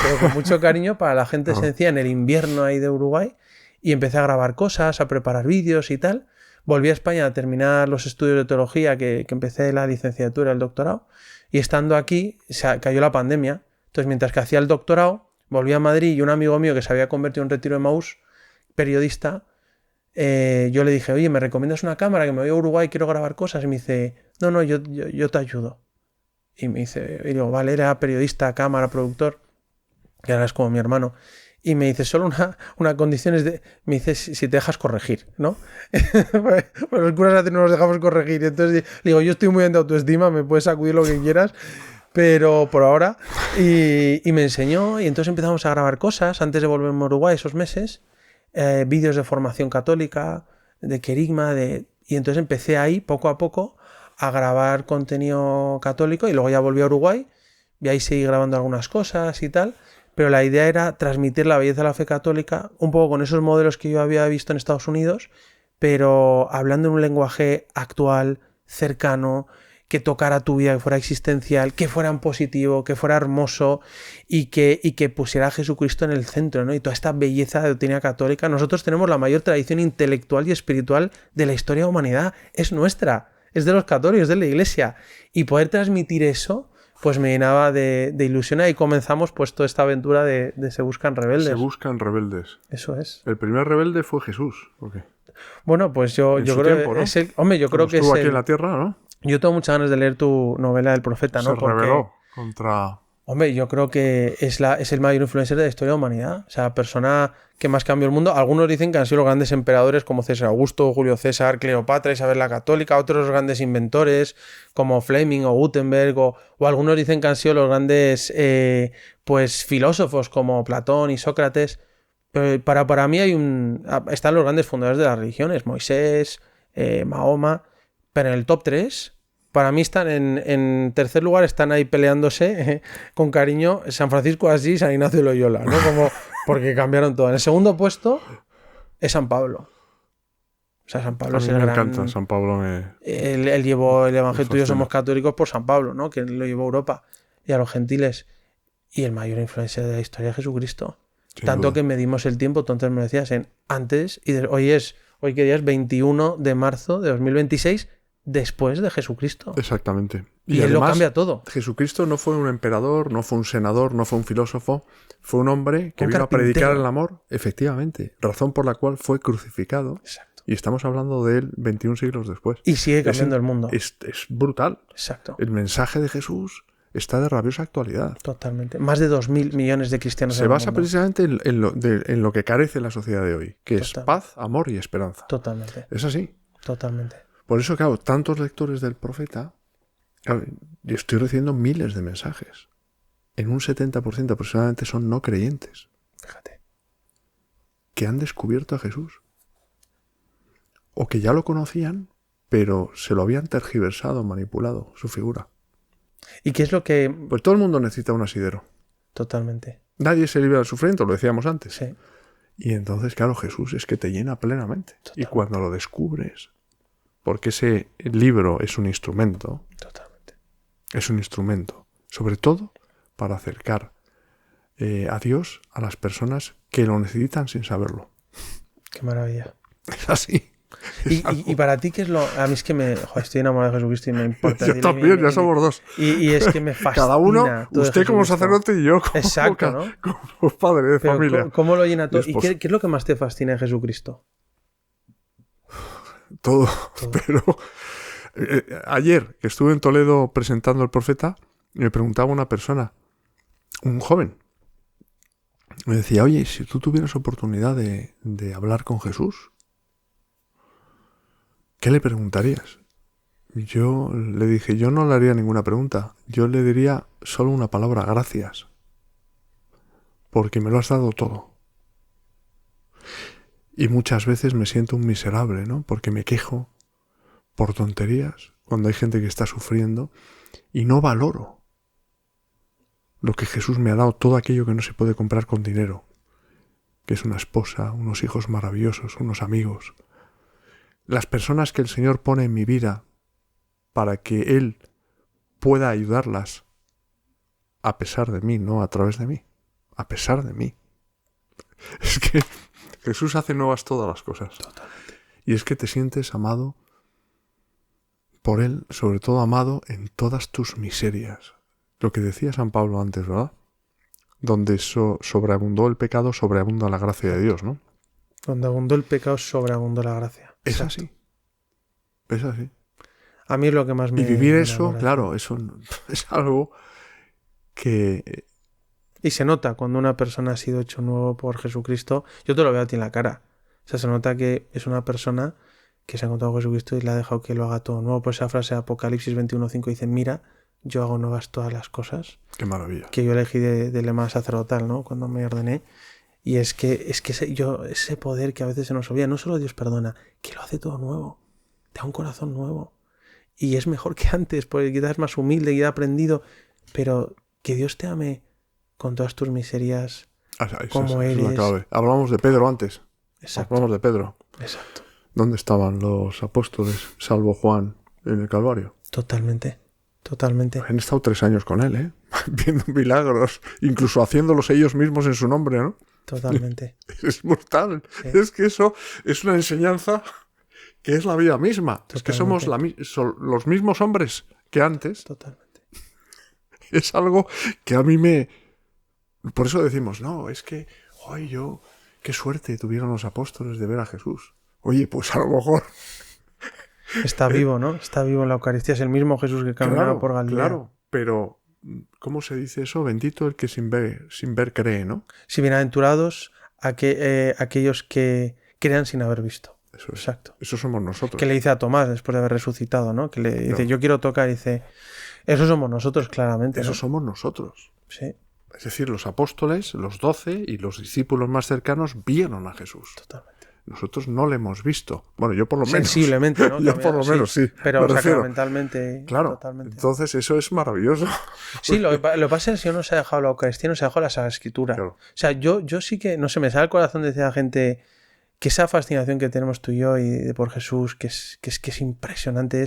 pero con mucho cariño para la gente sencilla en el invierno ahí de Uruguay, y empecé a grabar cosas, a preparar vídeos y tal. Volví a España a terminar los estudios de teología, que empecé la licenciatura, el doctorado, y estando aquí cayó la pandemia. Entonces mientras que hacía el doctorado, volví a Madrid y un amigo mío que se había convertido en retiro de Maús, periodista, yo le dije, oye, ¿me recomiendas una cámara? Que me voy a Uruguay, quiero grabar cosas. Y me dice, no, yo te ayudo. Y me dice, y digo, vale, era periodista, cámara, productor, que ahora es como mi hermano. Y me dice, solo una condición es me dice, si te dejas corregir, ¿no? Pues los curas no nos dejamos corregir. Entonces le digo, yo estoy muy bien de autoestima, me puedes sacudir lo que quieras, pero por ahora. Y me enseñó, y entonces empezamos a grabar cosas antes de volverme a Uruguay esos meses, vídeos de formación católica, de querigma, y entonces empecé ahí, poco a poco, a grabar contenido católico, y luego ya volví a Uruguay, y ahí seguí grabando algunas cosas y tal, pero la idea era transmitir la belleza de la fe católica, un poco con esos modelos que yo había visto en Estados Unidos, pero hablando en un lenguaje actual, cercano, que tocara tu vida, que fuera existencial, que fuera en positivo, que fuera hermoso y que pusiera a Jesucristo en el centro, ¿no? Y toda esta belleza de doctrina católica. Nosotros tenemos la mayor tradición intelectual y espiritual de la historia de la humanidad. Es nuestra, es de los católicos, es de la Iglesia. Y poder transmitir eso, pues me llenaba de ilusión. Y comenzamos pues toda esta aventura de Se Buscan Rebeldes. Se Buscan Rebeldes. Eso es. El primer rebelde fue Jesús. ¿Por qué? Bueno, pues yo creo tiempo, ¿no? es el, hombre, yo creo que estuvo es aquí en la tierra, ¿no? Yo tengo muchas ganas de leer tu novela del profeta, ¿no? Se rebeló contra... Hombre, yo creo que es el mayor influencer de la historia de la humanidad. O sea, la persona que más cambió el mundo. Algunos dicen que han sido los grandes emperadores como César Augusto, Julio César, Cleopatra, Isabel la Católica. Otros grandes inventores como Fleming o Gutenberg. O algunos dicen que han sido los grandes pues filósofos como Platón y Sócrates. Pero para mí están los grandes fundadores de las religiones. Moisés, Mahoma. Pero en el top 3... Para mí están en tercer lugar, están ahí peleándose con cariño San Francisco de Asís y San Ignacio de Loyola, ¿no? Porque cambiaron todo. En el segundo puesto es San Pablo. O sea, San Pablo a es mí el me gran... encanta, San Pablo Él llevó el Evangelio Tuyo fascina. Somos Católicos por San Pablo, ¿no? Que lo llevó a Europa y a los gentiles. Y el mayor influencia de la historia de Jesucristo. Sin Tanto duda. que medimos el tiempo, tú antes me decías, en antes y hoy qué día es 21 de marzo de 2026, después de Jesucristo. Exactamente. Y él además, lo cambia todo. Jesucristo no fue un emperador, no fue un senador, no fue un filósofo, fue un hombre que Un vino a carpintero. predicar el amor, efectivamente, razón por la cual fue crucificado. Exacto. Y estamos hablando de él 21 siglos después. Y sigue cambiando el mundo. Es brutal. Exacto. El mensaje de Jesús está de rabiosa actualidad. Totalmente. Más de 2.000 millones de cristianos Se en el basa mundo. precisamente en lo que carece la sociedad de hoy, que es Total. paz, amor y esperanza. Totalmente. Es así. Totalmente. Por eso, claro, tantos lectores del profeta, claro, yo estoy recibiendo miles de mensajes. En un 70% aproximadamente son no creyentes, Fíjate. que han descubierto a Jesús. O que ya lo conocían, pero se lo habían tergiversado, manipulado, su figura. ¿Y qué es lo que...? Pues todo el mundo necesita un asidero. Totalmente. Nadie se libra del sufrimiento, lo decíamos antes. Sí. Y entonces, claro, Jesús es que te llena plenamente. Totalmente. Y cuando lo descubres, porque ese libro es un instrumento, Totalmente. es un instrumento, sobre todo para acercar a Dios a las personas que lo necesitan sin saberlo. Qué maravilla. Es así. Y para ti, ¿qué es lo...? A mí es que estoy enamorado de Jesucristo y me importa. Yo también, ya somos dos. Y es que me fascina. Cada uno, todo usted como Jesucristo. sacerdote y yo como, Exacto, ¿no? como padre de Pero familia. ¿cómo lo llena todo? Y ¿Y esposo. qué es lo que más te fascina de Jesucristo? Todo. Pero ayer que estuve en Toledo presentando el profeta, me preguntaba una persona, un joven, me decía, oye, si tú tuvieras oportunidad de hablar con Jesús, ¿qué le preguntarías? Y yo le dije, yo no le haría ninguna pregunta, yo le diría solo una palabra, gracias, porque me lo has dado todo. Y muchas veces me siento un miserable, ¿no? Porque me quejo por tonterías, cuando hay gente que está sufriendo, y no valoro lo que Jesús me ha dado, todo aquello que no se puede comprar con dinero, que es una esposa, unos hijos maravillosos, unos amigos, las personas que el Señor pone en mi vida para que Él pueda ayudarlas a pesar de mí, no a través de mí, a pesar de mí. Es que Jesús hace nuevas todas las cosas. Totalmente. Y es que te sientes amado por Él, sobre todo amado en todas tus miserias. Lo que decía San Pablo antes, ¿verdad? Donde sobreabundó el pecado, sobreabunda la gracia de Dios, ¿no? Donde abundó el pecado, sobreabundó la gracia. Es Exacto. así. Es así. A mí es lo que más me... Y vivir me eso, enamora. claro, eso es algo que... Y se nota cuando una persona ha sido hecho nuevo por Jesucristo. Yo te lo veo a ti en la cara. O sea, se nota que es una persona que se ha encontrado con Jesucristo y le ha dejado que lo haga todo nuevo. Por esa frase de Apocalipsis 21:5 dice, mira, yo hago nuevas todas las cosas. Qué maravilla. Que yo elegí de lema sacerdotal, ¿no? Cuando me ordené. Y es que ese poder que a veces se nos olvida, no solo Dios perdona, que lo hace todo nuevo. Te da un corazón nuevo. Y es mejor que antes, porque quizás es más humilde y ha aprendido. Pero que Dios te ame con todas tus miserias, como eres. Es la clave. Hablamos de Pedro antes. Exacto. Hablamos de Pedro. Exacto. ¿Dónde estaban los apóstoles, salvo Juan, en el Calvario? Totalmente. Totalmente. Han estado 3 años con él, ¿eh? Viendo milagros, incluso haciéndolos ellos mismos en su nombre, ¿no? Totalmente. Es mortal. Sí. Es que eso es una enseñanza que es la vida misma. Totalmente. Es que somos los mismos hombres que antes. Totalmente. Es algo que a mí me... Por eso decimos, no, es que, oye, qué suerte tuvieron los apóstoles de ver a Jesús. Oye, pues a lo mejor... Está vivo, ¿no? Está vivo en la Eucaristía. Es el mismo Jesús que caminaba por Galilea. Claro, pero ¿cómo se dice eso? Bendito el que sin ver cree, ¿no? Sí, bienaventurados aquellos que crean sin haber visto. Eso es. Exacto. Eso somos nosotros. Que le dice a Tomás después de haber resucitado, ¿no? Que le dice, yo quiero tocar, y dice, eso somos nosotros, claramente. Eso ¿no? somos nosotros. Sí. Es decir, los apóstoles, los 12 y los discípulos más cercanos vieron a Jesús. Totalmente. Nosotros no le hemos visto. Bueno, yo por lo menos. Sensiblemente, ¿no? Yo por lo menos, sí. Pero sacramentalmente. Claro. Totalmente. Entonces, eso es maravilloso. Sí, lo que pasa es que no se ha dejado la Eucaristía, no se ha dejado la Sagrada Escritura. Claro. O sea, yo sí que, no sé, me sale al corazón decir a la gente que esa fascinación que tenemos tú y yo por Jesús, que es impresionante,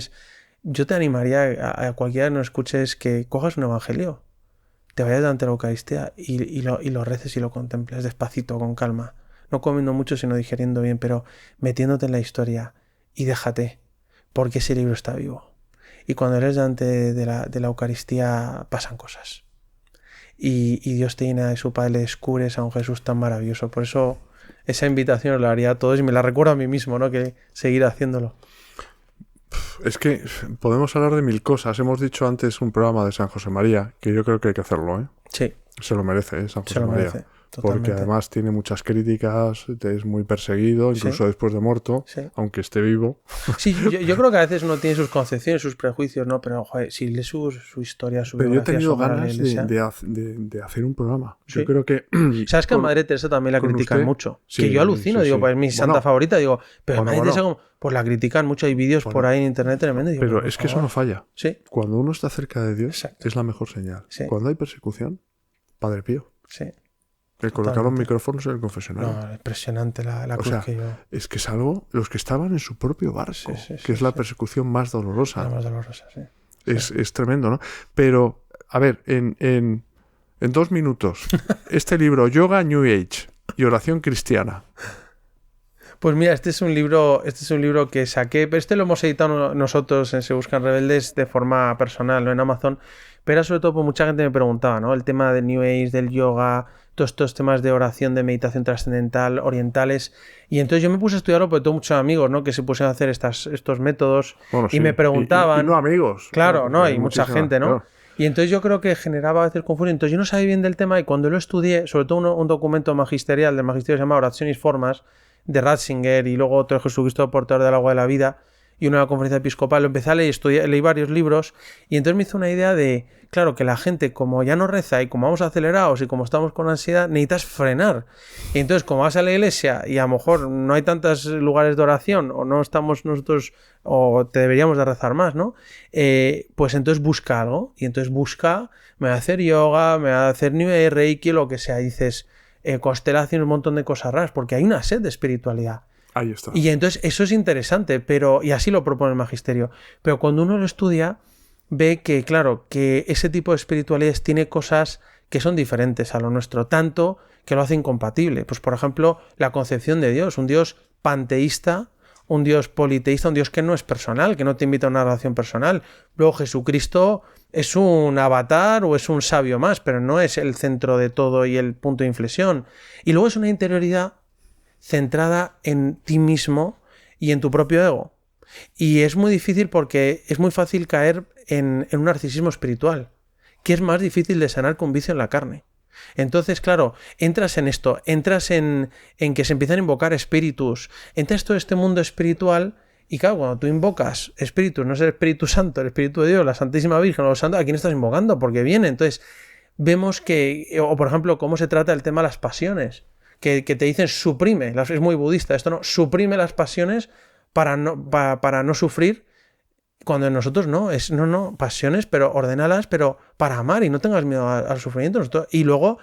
yo te animaría a cualquiera que nos escuches que cojas un evangelio, te vayas delante de la Eucaristía y lo reces y lo contemples despacito, con calma. No comiendo mucho, sino digeriendo bien, pero metiéndote en la historia y déjate, porque ese libro está vivo. Y cuando eres delante de la Eucaristía pasan cosas. Y Dios te llena de su Padre, le descubres a un Jesús tan maravilloso. Por eso esa invitación os la haría a todos y me la recuerdo a mí mismo, ¿no? Que seguir haciéndolo. Es que podemos hablar de 1000 cosas. Hemos dicho antes un programa de San José María, que yo creo que hay que hacerlo, ¿eh? Sí. Se lo merece, San José María. Merece. Totalmente. Porque además tiene muchas críticas, es muy perseguido, incluso después de muerto, aunque esté vivo. Sí, yo creo que a veces uno tiene sus concepciones, sus prejuicios, ¿no? Pero, joder, si lees su historia, su biografía... Pero yo he tenido ganas de hacer un programa. Sí. Yo creo que... ¿Sabes que a Madre Teresa también la critican mucho? Sí, que yo alucino, digo, pues es mi santa favorita, digo, pero Madre Teresa, pues la critican mucho, hay vídeos por ahí en internet tremendo. Digo, pero es que eso no falla. Sí. Cuando uno está cerca de Dios, exacto, es la mejor señal. Sí. Cuando hay persecución, Padre Pío. Sí. Le colocaron micrófonos en el confesionario. No, impresionante la cruz que yo... Es que es algo, los que estaban en su propio barco, que es la persecución más dolorosa. La más dolorosa, sí. Es tremendo, ¿no? Pero, a ver, en 2 minutos, este libro, Yoga New Age y Oración Cristiana. Pues mira, este es un libro que saqué, pero este lo hemos editado nosotros en Se Buscan Rebeldes de forma personal, ¿no? En Amazon, pero sobre todo pues mucha gente me preguntaba, ¿no? El tema del New Age, del yoga, todos estos temas de oración, de meditación trascendental, orientales, y entonces yo me puse a estudiarlo porque tengo muchos amigos, ¿no? Que se pusieron a hacer estos métodos, bueno, y me preguntaban... Y no amigos. Claro, ¿no? Y mucha gente, ¿no? Claro. Y entonces yo creo que generaba a veces confusión. Entonces yo no sabía bien del tema y cuando lo estudié, sobre todo un documento magisterial del magisterio que se llama Oraciones y Formas, de Ratzinger, y luego otro Jesucristo portador del agua de la vida, y una conferencia episcopal, lo empecé a leer, leí varios libros, y entonces me hizo una idea de, claro, que la gente, como ya no reza, y como vamos acelerados, y como estamos con ansiedad, necesitas frenar. Y entonces, como vas a la iglesia, y a lo mejor no hay tantos lugares de oración, o no estamos nosotros, o te deberíamos de rezar más, ¿no? Pues entonces busca algo, y entonces busca, me va a hacer yoga, me va a hacer New Age, Reiki, lo que sea, y dices... constelación, un montón de cosas raras, porque hay una sed de espiritualidad. Ahí está. Y entonces eso es interesante, y así lo propone el magisterio. Pero cuando uno lo estudia, ve que, claro, que ese tipo de espiritualidades tiene cosas que son diferentes a lo nuestro, tanto que lo hace incompatible. Pues, por ejemplo, la concepción de Dios, un Dios panteísta, un Dios politeísta, un Dios que no es personal, que no te invita a una relación personal. Luego Jesucristo es un avatar o es un sabio más, pero no es el centro de todo y el punto de inflexión. Y luego es una interioridad centrada en ti mismo y en tu propio ego. Y es muy difícil porque es muy fácil caer en un narcisismo espiritual, que es más difícil de sanar con vicio en la carne. Entonces, claro, entras en esto, entras en que se empiezan a invocar espíritus, entras en todo este mundo espiritual Y claro, cuando tú invocas espíritus, no es el Espíritu Santo, el Espíritu de Dios, la Santísima Virgen o los santos, ¿a quién estás invocando? Porque viene. Entonces, vemos que, o por ejemplo, cómo se trata el tema de las pasiones, que te dicen suprime, es muy budista esto, ¿no? Suprime las pasiones para no sufrir, cuando en nosotros no, pasiones, pero ordénalas, pero para amar y no tengas miedo al sufrimiento. Y luego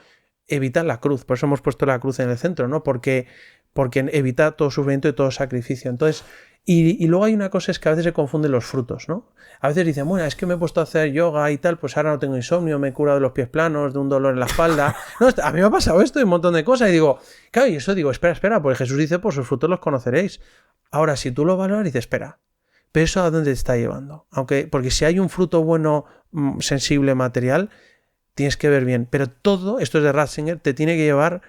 evita la cruz, por eso hemos puesto la cruz en el centro, ¿no? Porque evita todo sufrimiento y todo sacrificio. Entonces, y luego hay una cosa, es que a veces se confunden los frutos, ¿no? A veces dicen, bueno, es que me he puesto a hacer yoga y tal, pues ahora no tengo insomnio, me he curado de los pies planos, de un dolor en la espalda. No, a mí me ha pasado esto y un montón de cosas. Y digo, claro, y eso digo, espera, porque Jesús dice, por sus frutos los conoceréis. Ahora, si tú lo valoras, dices, espera, pero eso ¿a dónde te está llevando? Porque si hay un fruto bueno, sensible, material, tienes que ver bien. Pero todo, esto es de Ratzinger, te tiene que llevar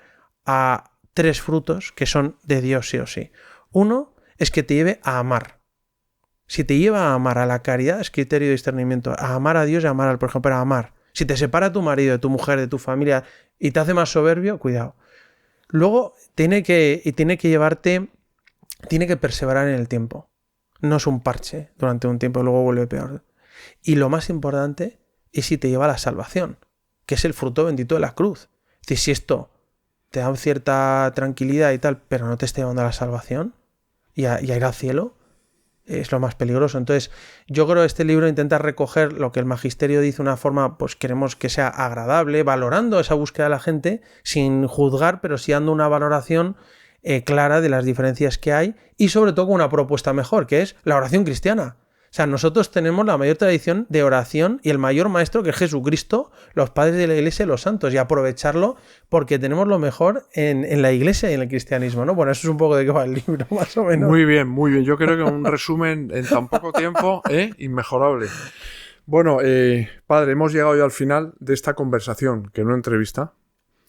a 3 frutos que son de Dios sí o sí. Uno es que te lleve a amar. Si te lleva a amar, a la caridad, es criterio de discernimiento, a amar a Dios y a amar al prójimo, pero a amar. Si te separa tu marido, de tu mujer, de tu familia y te hace más soberbio, cuidado. Luego tiene que llevarte, tiene que perseverar en el tiempo. No es un parche durante un tiempo y luego vuelve peor. Y lo más importante es si te lleva a la salvación, que es el fruto bendito de la cruz. Es decir, si esto te da cierta tranquilidad y tal, pero no te está llevando a la salvación y a ir al cielo, es lo más peligroso. Entonces, yo creo que este libro intenta recoger lo que el magisterio dice de una forma, pues queremos que sea agradable, valorando esa búsqueda de la gente, sin juzgar, pero sí dando una valoración clara de las diferencias que hay y sobre todo con una propuesta mejor, que es la oración cristiana. O sea, nosotros tenemos la mayor tradición de oración y el mayor maestro, que es Jesucristo, los padres de la Iglesia y los santos, y aprovecharlo porque tenemos lo mejor en la Iglesia y en el cristianismo, ¿no? Bueno, eso es un poco de qué va el libro, más o menos. Muy bien, muy bien. Yo creo que un resumen en tan poco tiempo, inmejorable. Bueno, padre, hemos llegado ya al final de esta conversación, que no entrevista.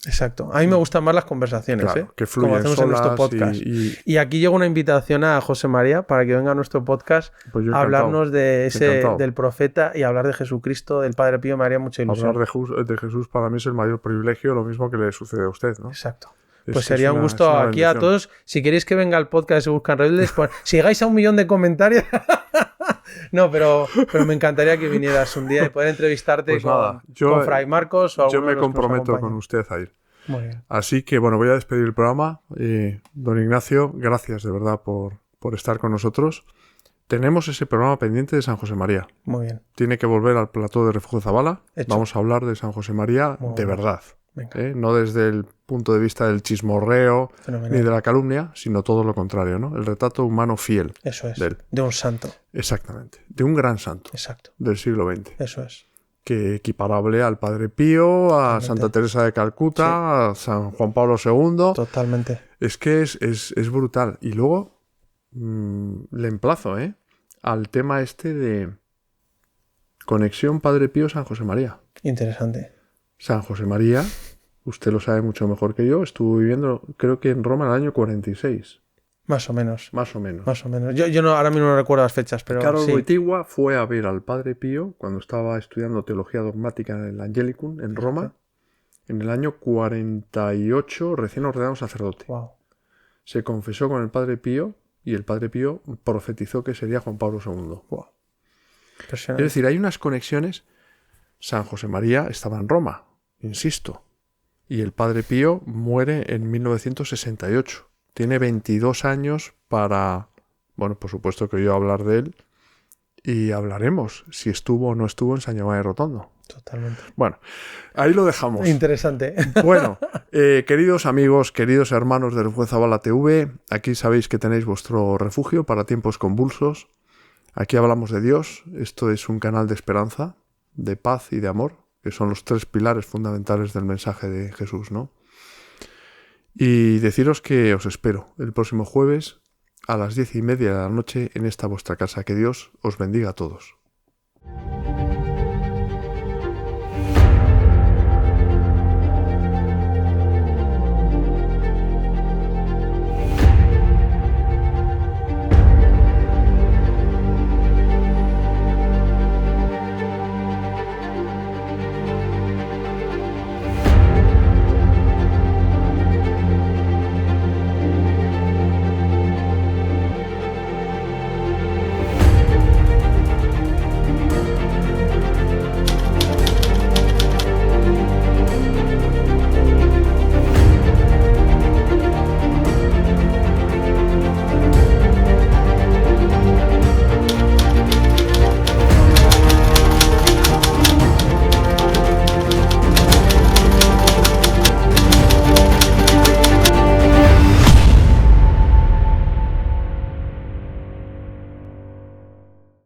Exacto. A mí me gustan más las conversaciones, claro, que fluyen como hacemos en nuestro podcast. Y aquí llega una invitación a José María para que venga a nuestro podcast a hablarnos del profeta y hablar de Jesucristo, del Padre Pío. Me haría mucha ilusión. Hablar de Jesús para mí es el mayor privilegio, lo mismo que le sucede a usted, ¿no? Exacto. Pues sería un gusto aquí bendición. A todos. Si queréis que venga al podcast Se Buscan Rebeldes, pues, si llegáis a 1 millón de comentarios... No, pero me encantaría que vinieras un día y poder entrevistarte pues con Fray Marcos o yo me comprometo con usted a ir. Muy bien. Así que bueno, voy a despedir el programa. Don Ignacio, gracias de verdad por estar con nosotros. Tenemos ese programa pendiente de San José María. Muy bien. Tiene que volver al plató de Refugio Zabala. Hecho. Vamos a hablar de San José María muy de bien. verdad. No desde el punto de vista del chismorreo ni de la calumnia, sino todo lo contrario, ¿no? El retrato humano fiel. Eso es. De un santo. Exactamente. De un gran santo. Exacto. Del siglo XX. Eso es. Que equiparable al Padre Pío, a Totalmente. Santa Teresa de Calcuta, sí. A San Juan Pablo II. Totalmente. Es que es brutal. Y luego le emplazo al tema este de conexión Padre Pío-San José María. Interesante. San José María, usted lo sabe mucho mejor que yo, estuvo viviendo, creo que en Roma en el año 46. Más o menos. Más o menos. Más o menos. Yo no, ahora mismo no recuerdo las fechas, pero Carlos sí. Wojtyła fue a ver al Padre Pío cuando estaba estudiando teología dogmática en el Angelicum, en Roma, en el año 48, recién ordenado sacerdote. Wow. Se confesó con el Padre Pío y el Padre Pío profetizó que sería Juan Pablo II. Wow. Es decir, hay unas conexiones. San José María estaba en Roma, insisto, y el Padre Pío muere en 1968. Tiene 22 años para... Bueno, por supuesto que yo hablar de él y hablaremos si estuvo o no estuvo en San Giovanni Rotondo. Totalmente. Bueno, ahí lo dejamos. Interesante. Bueno, queridos amigos, queridos hermanos de Refugio Zabala TV, aquí sabéis que tenéis vuestro refugio para tiempos convulsos. Aquí hablamos de Dios. Esto es un canal de esperanza, de paz y de amor, que son los 3 pilares fundamentales del mensaje de Jesús, ¿no? Y deciros que os espero el próximo jueves a las 10:30 de la noche en esta vuestra casa. Que Dios os bendiga a todos.